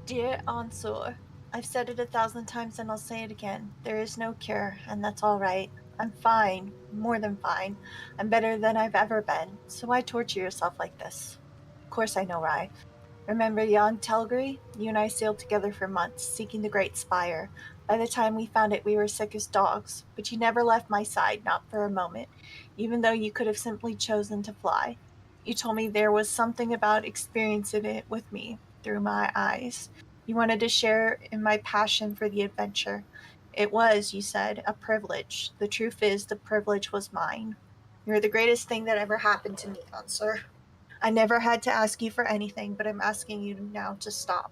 Dear Ansor, I've said it 1,000 times and I'll say it again. There is no cure, and that's all right. I'm fine, more than fine. I'm better than I've ever been, so why torture yourself like this? Of course I know why. Remember young Telgri? You and I sailed together for months, seeking the Great Spire. By the time we found it, we were sick as dogs, but you never left my side, not for a moment, even though you could have simply chosen to fly. You told me there was something about experiencing it with me, through my eyes. You wanted to share in my passion for the adventure. It was, you said, a privilege. The truth is, the privilege was mine. You're the greatest thing that ever happened to me, Answer. I never had to ask you for anything, but I'm asking you now to stop.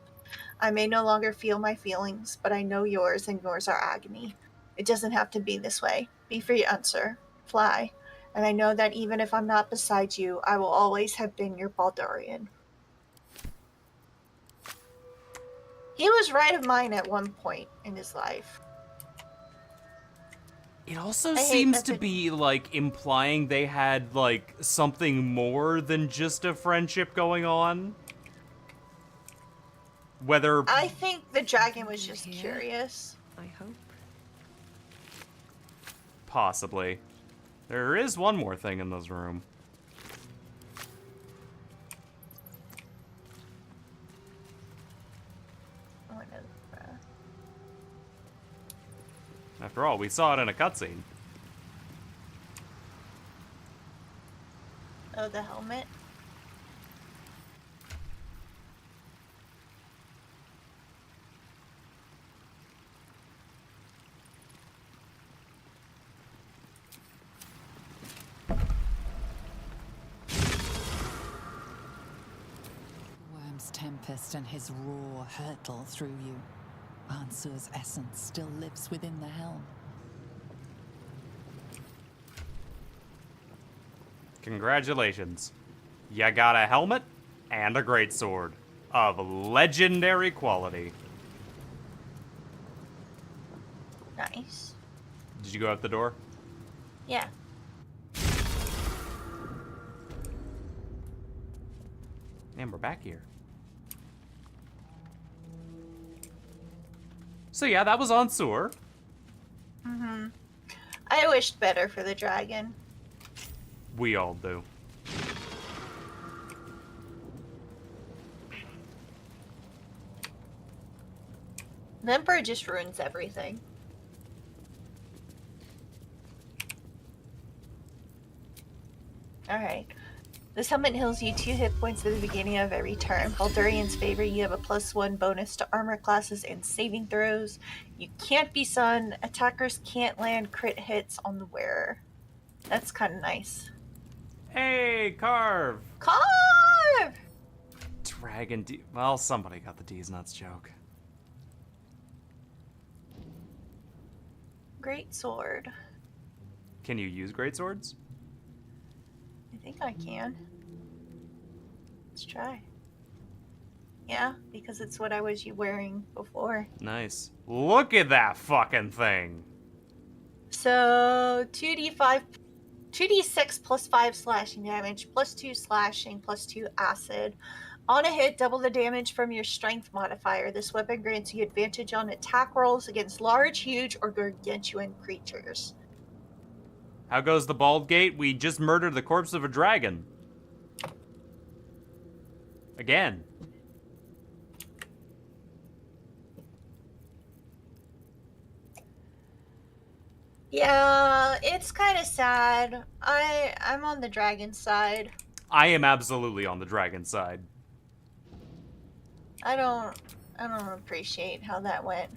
I may no longer feel my feelings, but I know yours, and yours are agony. It doesn't have to be this way. Be free, answer. Fly. And I know that even if I'm not beside you, I will always have been your Baldurian. He was right of mine at one point in his life. It also seems to be, like, implying they had, like, something more than just a friendship going on. Whether... I think the dragon was just curious. I hope. Possibly. There is one more thing in this room. After all, we saw it in a cutscene. Oh, the helmet? Worm's tempest and his roar hurtle through you. Ansur's essence still lives within the helm. Congratulations. You got a helmet and a greatsword of legendary quality. Nice. Did you go out the door? Yeah. And we're back here. So yeah, that was Ansur. Mm-hmm. I wished better for the dragon. We all do. The Emperor just ruins everything. Alright. This helmet heals you 2 hit points at the beginning of every turn. Baldurians favor you have a +1 bonus to armor classes and saving throws. You can't be stunned. Attackers can't land crit hits on the wearer. That's kind of nice. Hey, Carve! Carve! Dragon D. Well, somebody got the D's nuts joke. Great sword. Can you use greatswords? I think I can. Let's try. Yeah, because it's what I was wearing before. Nice. Look at that fucking thing! So, 2d6 plus 5 slashing damage, plus 2 slashing, plus 2 acid. On a hit, double the damage from your strength modifier. This weapon grants you advantage on attack rolls against large, huge, or gargantuan creatures. How goes the Bald Gate? We just murdered the corpse of a dragon. Again. Yeah, it's kind of sad. I'm on the dragon side. I am absolutely on the dragon side. I don't appreciate how that went.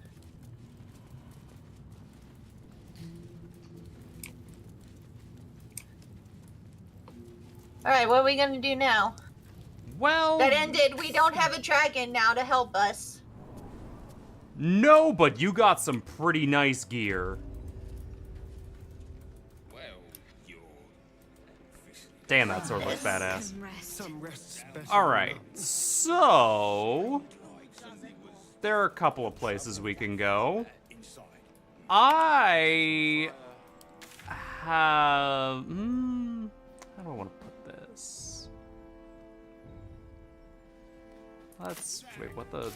Alright, what are we gonna do now? Well... That ended. We don't have a dragon now to help us. No, but you got some pretty nice gear. Damn, that sword looks badass. Alright, so... there are a couple of places we can go. I... have... how do I want to put this? Let's... wait, what the...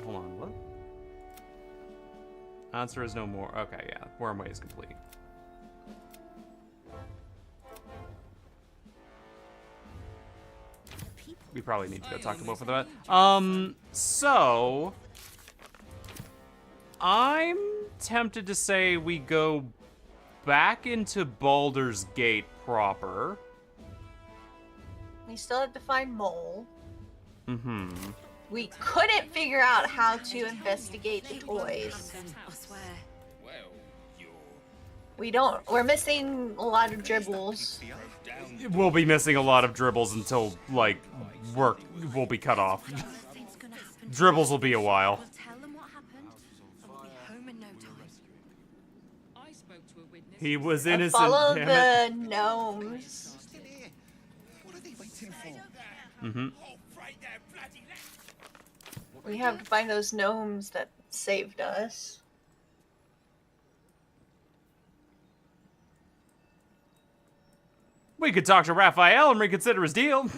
hold on, what? Answer is no more. Okay, yeah, Wormway is complete. We probably need to go talk to both of them. So... I'm tempted to say we go back into Baldur's Gate proper. We still have to find Mole. Mm-hmm. We couldn't figure out how to investigate the toys. We're missing a lot of dribbles. We'll be missing a lot of dribbles until, like, work will be cut off. Dribbles will be a while. He was innocent, Follow damn the it. gnomes. Mm-hmm. We have to find those gnomes that saved us. We could talk to Raphael and reconsider his deal.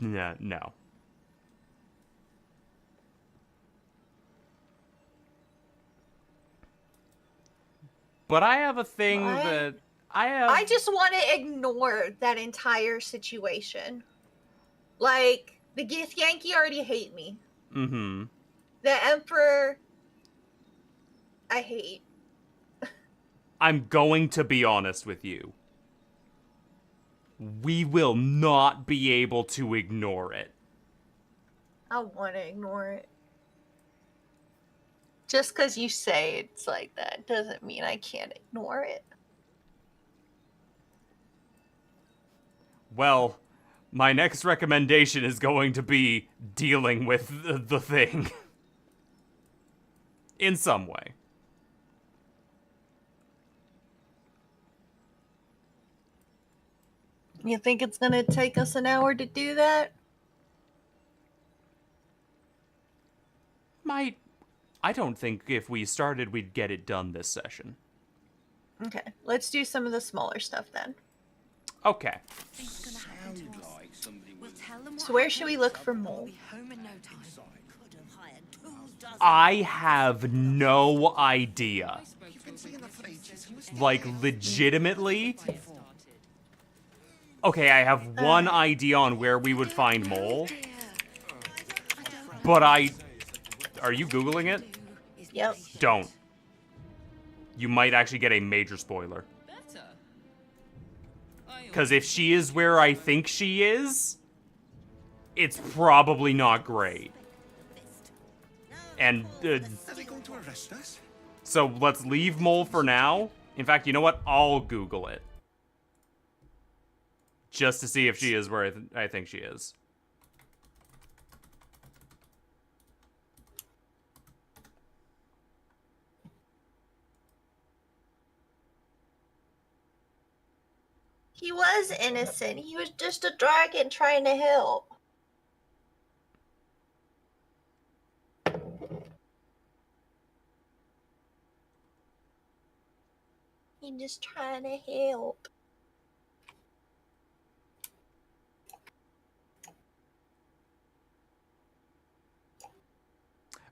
No. But I have a thing that I just want to ignore that entire situation. Like, the Githyanki already hate me. Mm-hmm. The Emperor, I hate. I'm going to be honest with you. We will not be able to ignore it. I want to ignore it. Just because you say it's like that doesn't mean I can't ignore it. Well, my next recommendation is going to be dealing with the thing. In some way. You think it's gonna take us an hour to do that? I don't think if we started, we'd get it done this session. Okay, let's do some of the smaller stuff then. Okay. So where should we look for mole? I have no idea. Like, legitimately? Okay, I have one idea on where we would find mole. But Are you Googling it? Yep. Don't. You might actually get a major spoiler. Because if she is where I think she is, it's probably not great. And, so let's leave mole for now. In fact, you know what? I'll Google it. Just to see if she is where I think she is. He was innocent. He was just a dragon trying to help. He's just trying to help.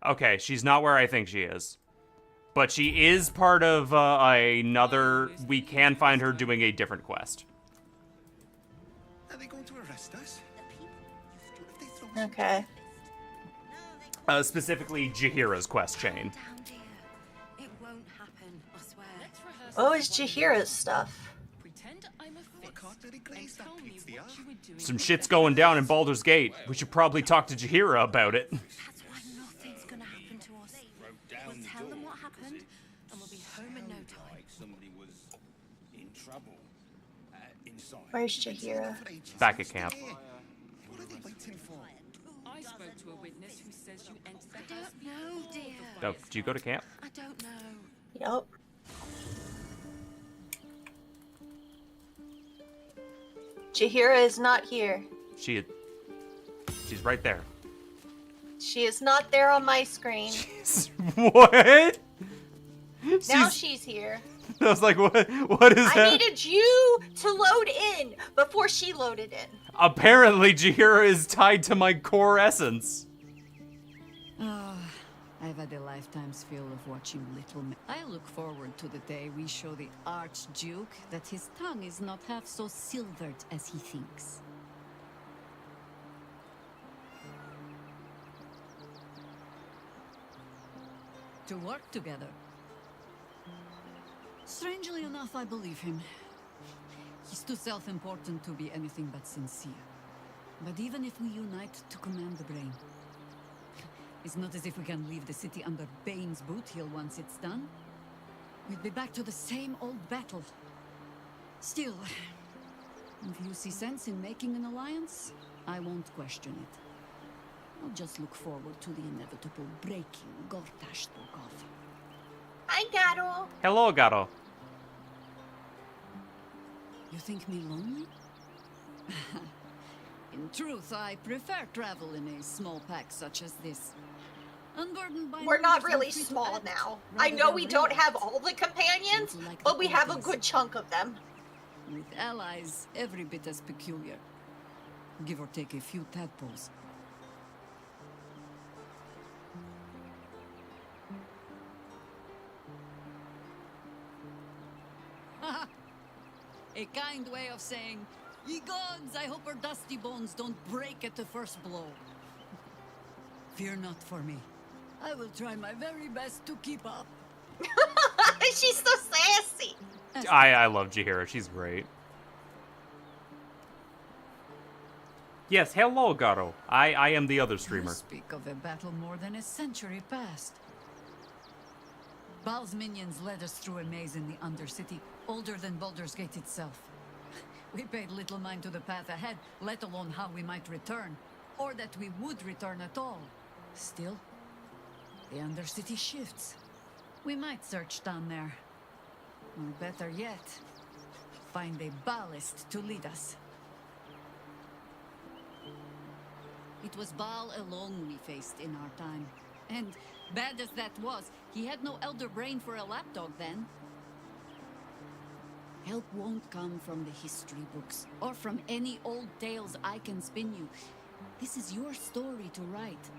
Okay, she's not where I think she is. But she is part of another... We can find her doing a different quest. Are they going to arrest us? Okay. Specifically, Jahira's quest chain. It won't happen, I swear. What was Jahira's stuff? Some shit's going down in Baldur's Gate. We should probably talk to Jahira about it. That's why nothing's gonna happen to us. We'll tell them what happened, and we'll be home in no time. Somebody was in trouble. Where's Jahira? Back at camp. What are they waiting for? I spoke to a witness who says you entered the house. No, dear. Oh, did you go to camp? I don't know. Yup. Jahira is not here. She's right there. She is not there on my screen. What? Now she's here. I was like, what is that? I needed you to load in before she loaded in. Apparently, Jahira is tied to my core essence. I've had a lifetime's fill of watching little men. I look forward to the day we show the Archduke that his tongue is not half so silvered as he thinks. To work together. Strangely enough, I believe him. He's too self-important to be anything but sincere. But even if we unite to command the brain, it's not as if we can leave the city under Bane's boot heel once it's done. We'd be back to the same old battle. Still, if you see sense in making an alliance, I won't question it. I'll just look forward to the inevitable breaking Gortash spoke of. Hi, Garo. Hello, Garo. You think me lonely? In truth, I prefer travel in a small pack such as this. Unburdened by We're not numbers and really free to small act, now. rather I know than we don't react. have all the companions, Like but the we have a old good chunk of them. days. With allies every bit as peculiar. Give or take a few tadpoles. A kind way of saying, ye gods, I hope our dusty bones don't break at the first blow. Fear not for me. I will try my very best to keep up. She's so sassy. I love Jahira. She's great. Yes, hello, Garo. I am the other streamer. You speak of a battle more than a century past. Baal's minions led us through a maze in the Undercity, older than Baldur's Gate itself. We paid little mind to the path ahead, let alone how we might return, or that we would return at all. Still, the Undercity shifts. We might search down there. Or better yet, find a ballast to lead us. It was Baal alone we faced in our time. And bad as that was, he had no elder brain for a lapdog then. Help won't come from the history books, or from any old tales I can spin you. This is your story to write.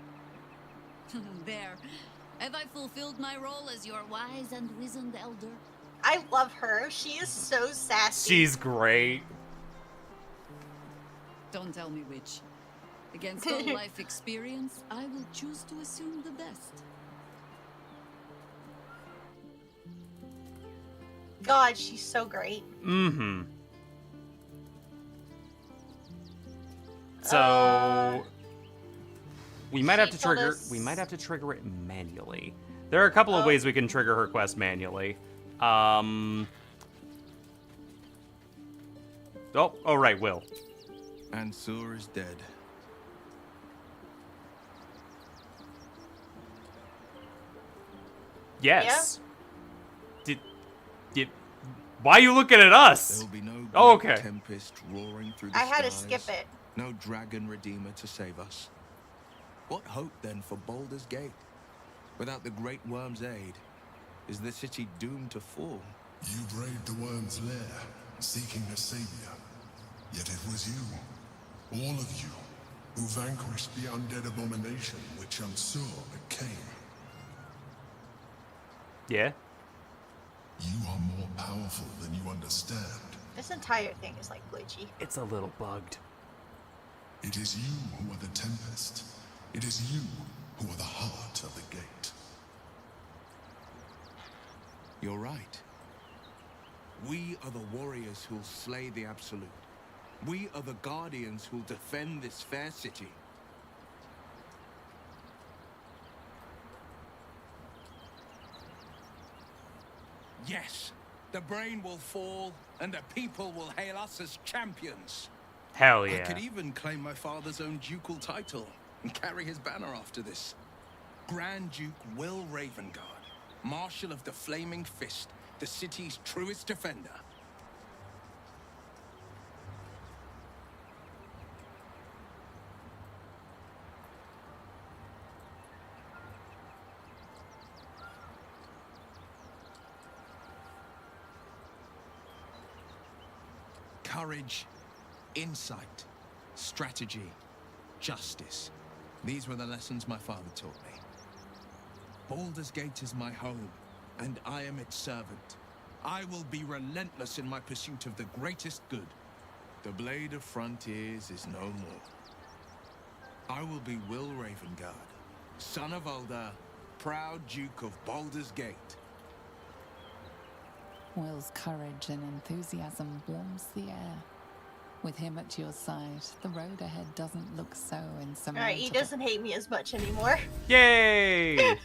There. Have I fulfilled my role as your wise and wizened elder? I love her. She is so sassy. She's great. Don't tell me which. Against all life experience, I will choose to assume the best. God, she's so great. Mm-hmm. So we might have to trigger. We might have to trigger it manually. There are a couple of ways we can trigger her quest manually. Oh, right, Will. Ansur is dead. Yes. Yeah. Did. Why are you looking at us? There'll be no okay. tempest roaring through the I had to skies, skip it. No dragon redeemer to save us. What hope then for Baldur's Gate? Without the Great Worm's aid, is the city doomed to fall? You braved the Worm's lair, seeking a savior. Yet it was you, all of you, who vanquished the undead abomination which Ansur became. Yeah? You are more powerful than you understand. This entire thing is like glitchy. It's a little bugged. It is you who are the Tempest. It is you who are the heart of the gate. You're right. We are the warriors who'll slay the Absolute. We are the guardians who'll defend this fair city. Yes, the brain will fall, and the people will hail us as champions. Hell yeah. I could even claim my father's own ducal title and carry his banner after this. Grand Duke Will Ravengard, Marshal of the Flaming Fist, the city's truest defender. Courage, insight, strategy, justice. These were the lessons my father taught me. Baldur's Gate is my home, and I am its servant. I will be relentless in my pursuit of the greatest good. The Blade of Frontiers is no more. I will be Will Ravengard, son of Baldur, proud Duke of Baldur's Gate. Will's courage and enthusiasm warms the air. With him at your side, the road ahead doesn't look so insurmountable. Alright, he doesn't hate me as much anymore. Yay!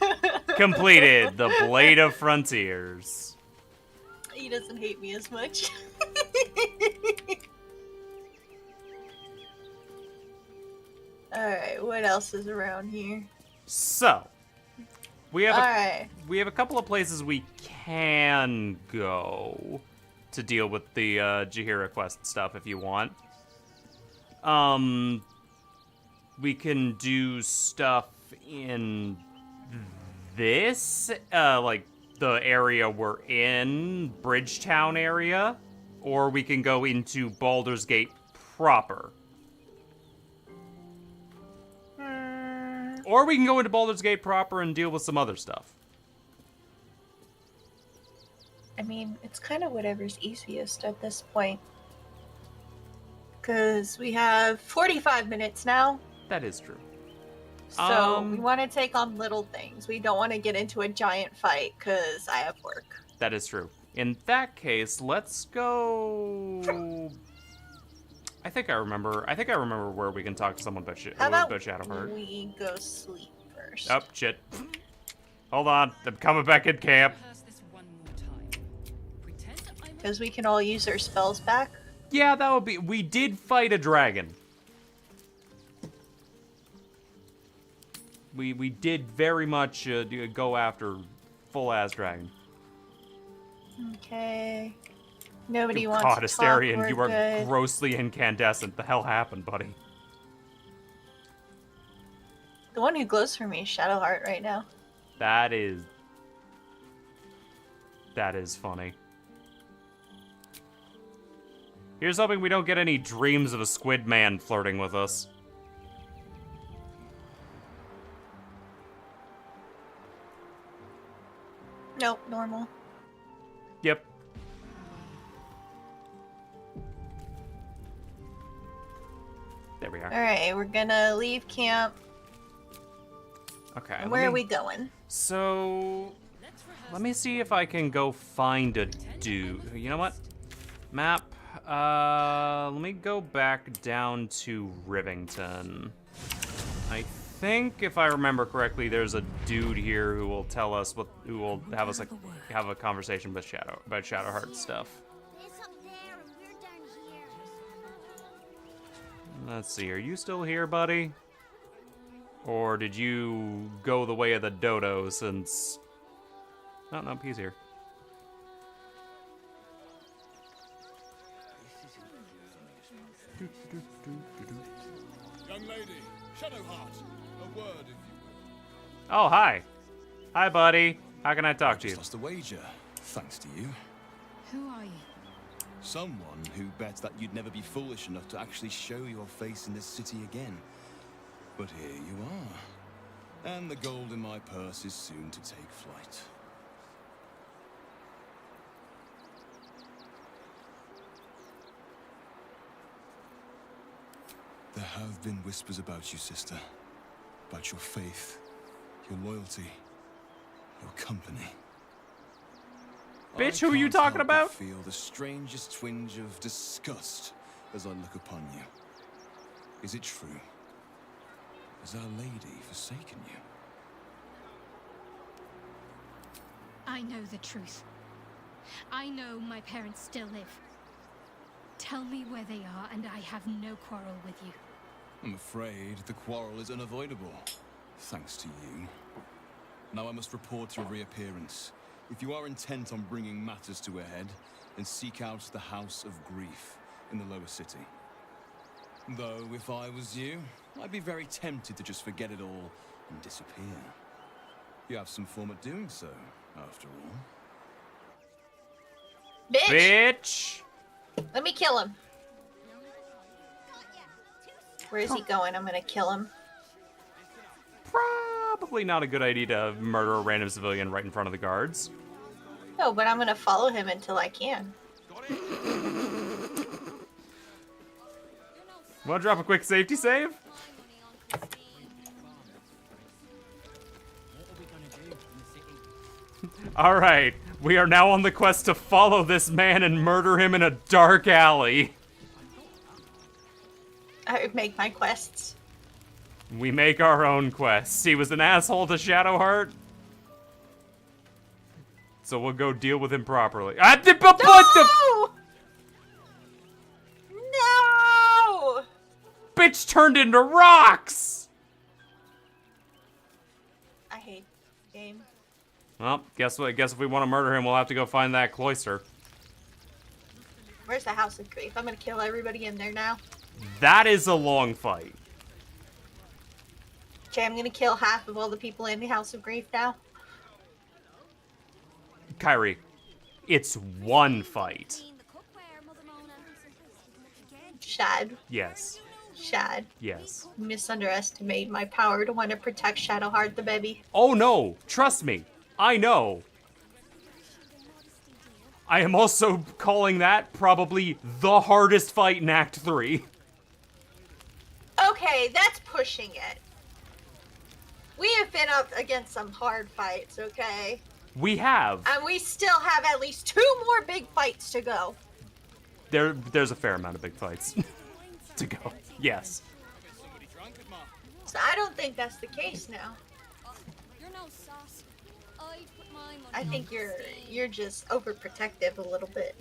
Completed the Blade of Frontiers. He doesn't hate me as much. Alright, what else is around here? So, we have a couple of places we can go to deal with the Jaheira quest stuff if you want. We can do stuff in this, like the area we're in, Bridgetown area, or we can go into Baldur's Gate proper. Or we can go into Baldur's Gate proper and deal with some other stuff. I mean, it's kind of whatever's easiest at this point. Because we have 45 minutes now. That is true. So we want to take on little things. We don't want to get into a giant fight because I have work. That is true. In that case, let's go... I think I remember where we can talk to someone about Shadowheart. We go sleep first? Oh, shit. Hold on. I'm coming back in camp. Because we can all use our spells back? Yeah, that would be... We did fight a dragon. We did very much go after full-ass dragon. Okay. Nobody Oh, wants God, to Asterion, talk. you are grossly incandescent. The hell happened, buddy? The one who glows for me is Shadowheart right now. That is funny. Here's hoping we don't get any dreams of a squid man flirting with us. Nope, normal. Yep. There we are. Alright, we're gonna leave camp. Okay. And where are we going? So, let me see if I can go find a dude. You know what? Map. Let me go back down to Rivington. I think, if I remember correctly, there's a dude here who will tell us who will have us have a conversation with about Shadowheart stuff. Let's see, are you still here, buddy? Or did you go the way of the dodo since... Oh, no, he's here. Young lady, Shadowheart, a word if you will. Oh, hi. Hi, buddy. How can I talk to you? Lost a wager, thanks to you. Who are you? Someone who bet that you'd never be foolish enough to actually show your face in this city again. But here you are. And the gold in my purse is soon to take flight. There have been whispers about you, sister. About your faith, your loyalty, your company. Bitch, who are you talking about? I feel the strangest twinge of disgust as I look upon you. Is it true? Has Our Lady forsaken you? I know the truth. I know my parents still live. Tell me where they are, and I have no quarrel with you. I'm afraid the quarrel is unavoidable, thanks to you. Now I must report your reappearance. If you are intent on bringing matters to a head, then seek out the House of Grief in the lower city. Though, if I was you, I'd be very tempted to just forget it all and disappear. You have some form at doing so, after all. Bitch! Bitch! Let me kill him. Where is he going? I'm gonna kill him. Probably not a good idea to murder a random civilian right in front of the guards. No, but I'm gonna follow him until I can. Want to drop a quick safety save? Alright, we are now on the quest to follow this man and murder him in a dark alley. I would make my quests. We make our own quests. He was an asshole to Shadowheart. So we'll go deal with him properly. No! No! Bitch turned into rocks! I hate the game. Well, guess what? Guess if we want to murder him, we'll have to go find that cloister. Where's the House of Grief? I'm gonna kill everybody in there now. That is a long fight. Okay, I'm gonna kill half of all the people in the House of Grief now. Kyrie, it's one fight. Shad. Yes. Shad. Yes. You misunderestimate my power to want to protect Shadowheart the baby. Oh no, trust me. I know. I am also calling that probably the hardest fight in Act 3. Okay, that's pushing it. We have been up against some hard fights, okay? We have. And we still have at least 2 more big fights to go. There's a fair amount of big fights to go. Yes. So I don't think that's the case now. I think you're just overprotective a little bit.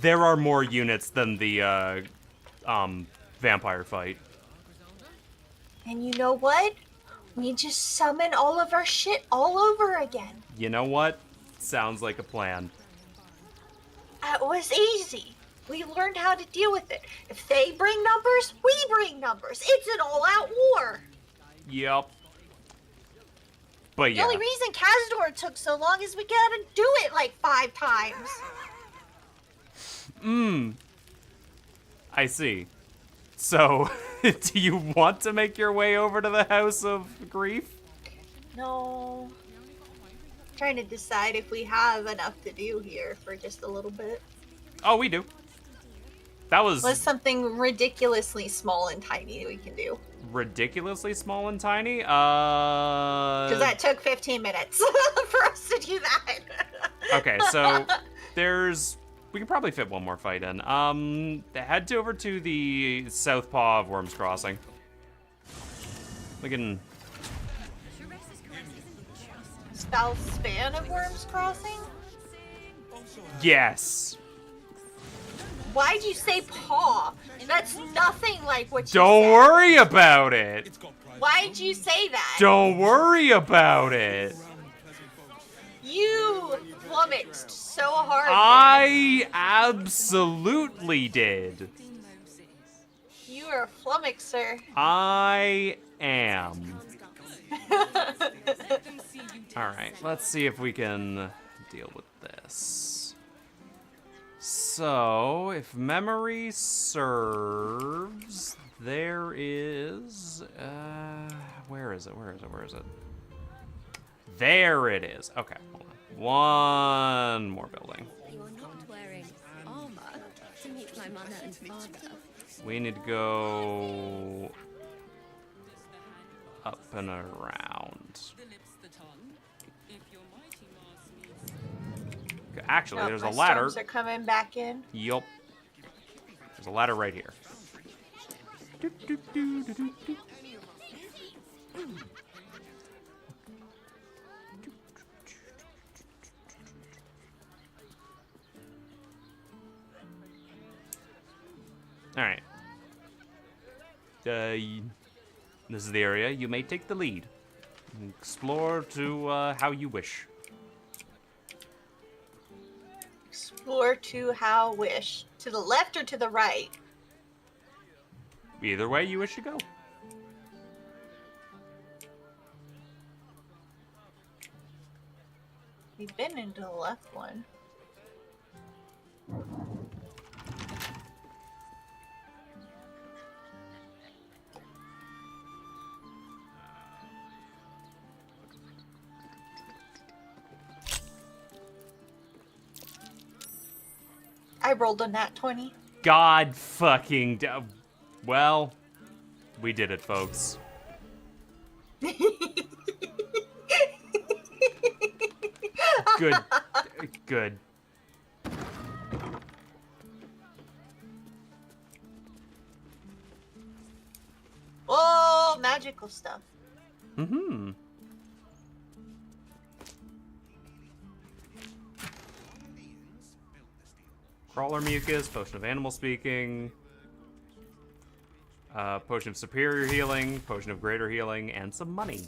There are more units than the vampire fight. And you know what? We just summon all of our shit all over again. You know what? Sounds like a plan. That was easy. We learned how to deal with it. If they bring numbers, we bring numbers. It's an all-out war. Yep. But yeah. The only reason Casador took so long is we gotta do it like 5 times. I see. So, do you want to make your way over to the House of Grief? No. I'm trying to decide if we have enough to do here for just a little bit. Oh, we do. That was... What's something ridiculously small and tiny we can do? Ridiculously small and tiny? Because that took 15 minutes for us to do that. Okay, so there's... We can probably fit one more fight in. Head over to the south paw of Worm's Crossing. We can... South span of Worm's Crossing? Yes. Why'd you say paw? That's nothing like what you Don't said. worry about it. Why'd you say that? Don't worry about it. You flummoxed so hard. I absolutely did. You are a flummoxer. I am. Alright, let's see if we can deal with this. So, if memory serves, there is... where is it? There it is. Okay, hold on. One more building. You are not wearing armor to meet my mother and father. We need to go up and around. Actually, there's a ladder. Storms are coming back in. Yup. There's a ladder right here. Alright. This is the area. You may take the lead. Explore to how you wish. Explore to how wish. To the left or to the right? Either way you wish to go. We've been into the left one. I rolled a nat 20. God fucking... Well, we did it, folks. Good. Good. magical stuff. Mm-hmm. Crawler mucus, potion of animal speaking, potion of superior healing, potion of greater healing, and some money.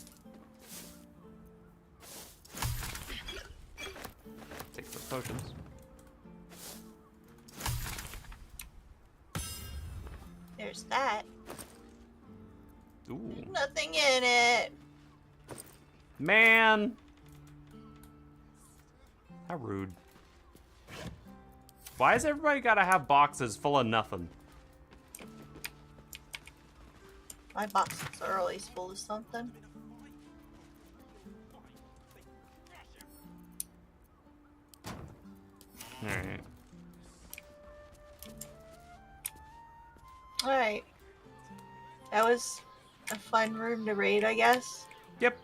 Take those potions. There's that. Ooh. Nothing in it. Man. How rude. Why has everybody gotta have boxes full of nothing? My boxes are always full of something. Alright. Alright. That was a fun room to raid, I guess. Yep.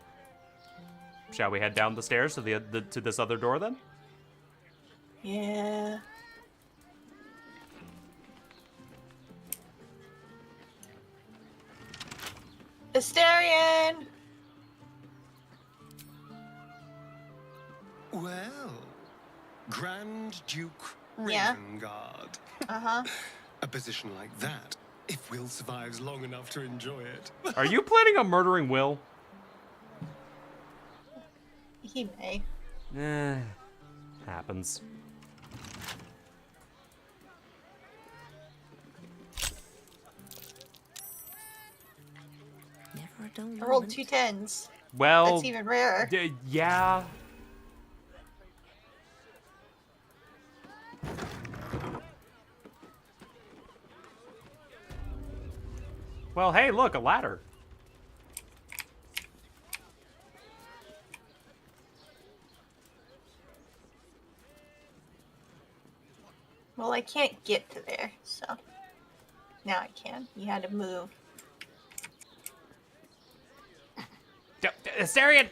Shall we head down the stairs to to this other door then? Yeah. Asterion! Well, Grand Duke Yeah. Ravengard. Uh-huh. A position like that, if Will survives long enough to enjoy it. Are you planning on murdering Will? He may. Happens. Never a dull I rolled moment. 2 10s. Well, That's even rarer. Yeah. Well, hey, look, a ladder. Well, I can't get to there, so now I can. You had to move. Asterion!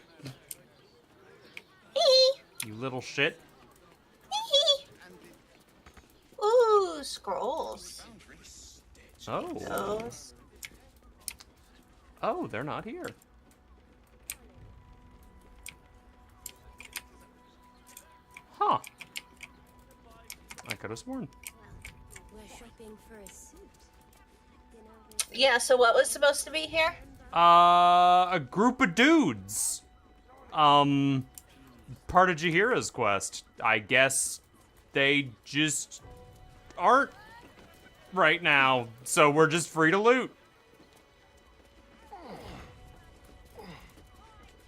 Hee You little shit. hee. Ooh, scrolls. Oh. Those. Oh, they're not here. Huh. I could have sworn. We're shopping for a suit. Yeah, so what was supposed to be here? A group of dudes. Part of Jahira's quest. I guess they just aren't right now, so we're just free to loot.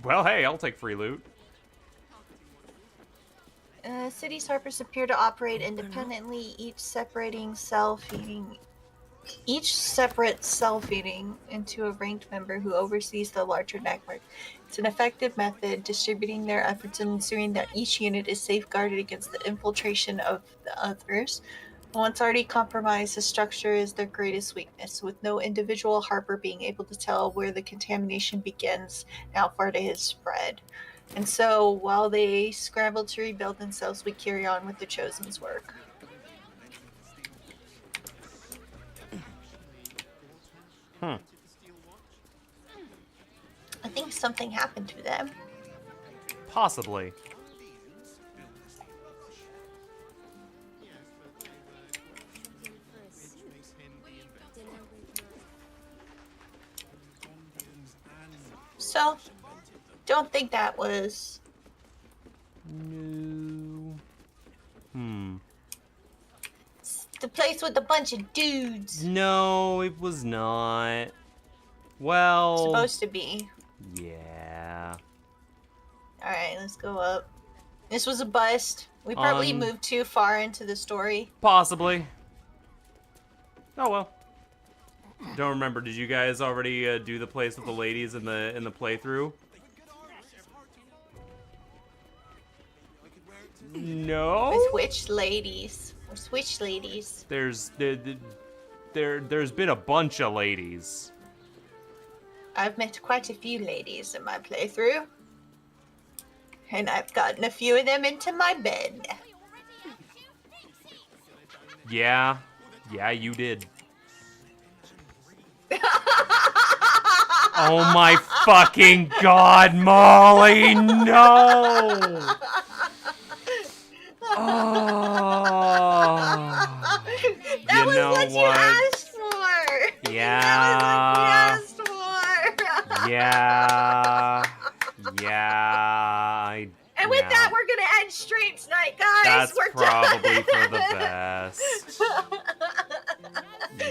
Well, hey, I'll take free loot. Cities harpers appear to operate independently, each separate self-feeding into a ranked member who oversees the larger network. It's an effective method, distributing their efforts and ensuring that each unit is safeguarded against the infiltration of the others. Once already compromised, the structure is their greatest weakness, with no individual harper being able to tell where the contamination begins and how far it has spread. And so, while they scramble to rebuild themselves, we carry on with the Chosen's work. Hmm. I think something happened to them. Possibly. So, don't think that was... No. the place with a bunch of dudes. No, it was not. Well... Supposed to be. Yeah. Alright, let's go up. This was a bust. We probably moved too far into the story. Possibly. Oh well. Don't remember. Did you guys already do the place with the ladies in the playthrough? No. With which ladies? Which ladies? There's been a bunch of ladies. I've met quite a few ladies in my playthrough. And I've gotten a few of them into my bed. Yeah. Yeah, you did. Oh my fucking god, Molly, no! Oh. That You was know what you asked for. Yeah. That was what you asked for. Yeah. Yeah. And with that, we're gonna end stream tonight, guys. That's we're probably done. for the best.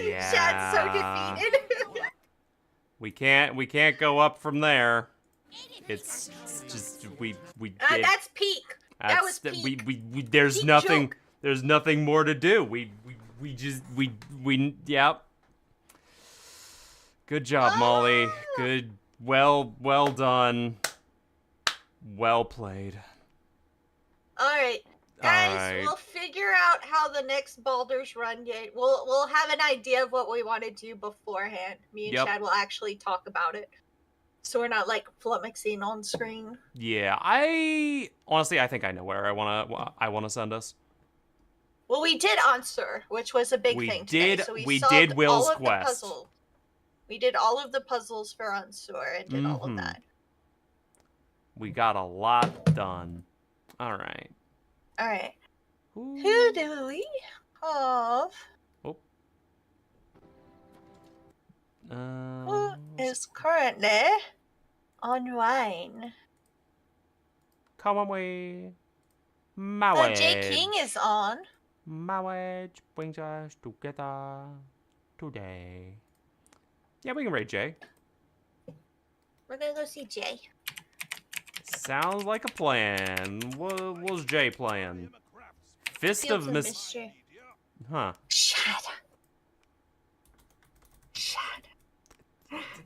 Yeah. Shad's so defeated. We can't go up from there. It's just we that's peak. That was peak. We there's Peak nothing joke. there's nothing more to do. We yep. Good job, Molly. Good. Well done. Well played. All right, guys. All right. We'll figure out how the next Baldur's Run game. We'll have an idea of what we want to do beforehand. Me and Yep. Chad will actually talk about it, so we're not like flummoxing on screen. Yeah, I honestly think I know where I wanna send us. Well, we did Answer, which was a big thing today. So we solved did Will's all of quest. The puzzle. We did all of the puzzles for Answer and did all of that. We got a lot done. All right. All right. Who do we have? Oh. Who is currently online? Come on, marriage. J King is on. Marriage brings us together today. Yeah, we can raid Jay. We're gonna go see Jay. Sounds like a plan. What was Jay playing? Fist Fields of of Mis... Mystery. Huh. Shut.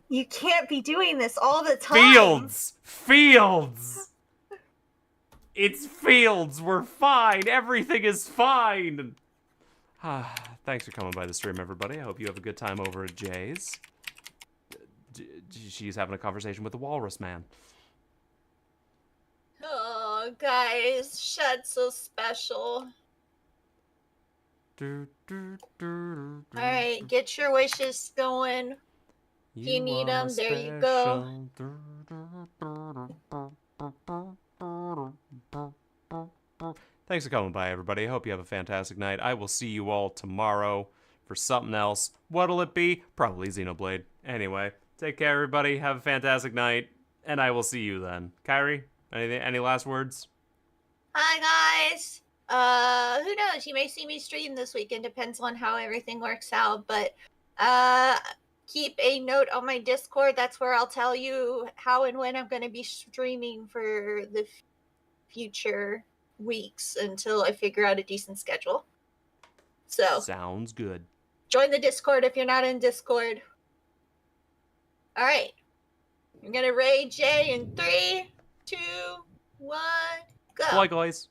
You can't be doing this all the time. Fields! It's Fields! We're fine! Everything is fine! Thanks for coming by the stream, everybody. I hope you have a good time over at Jay's. She's having a conversation with the Walrus Man. Oh, guys, Shad's so special. Alright, get your wishes going. If you need them, there you go. Thanks for coming by, everybody. I hope you have a fantastic night. I will see you all tomorrow for something else. What'll it be? Probably Xenoblade. Anyway, take care, everybody. Have a fantastic night, and I will see you then. Kyrie, any last words? Hi, guys. Who knows? You may see me stream this weekend. Depends on how everything works out. But keep a note on my Discord. That's where I'll tell you how and when I'm going to be streaming for the future weeks until I figure out a decent schedule. So sounds good. Join the Discord if you're not in Discord. All right. I'm going to raid Jay in 3, 2, 1, go. Bye, guys.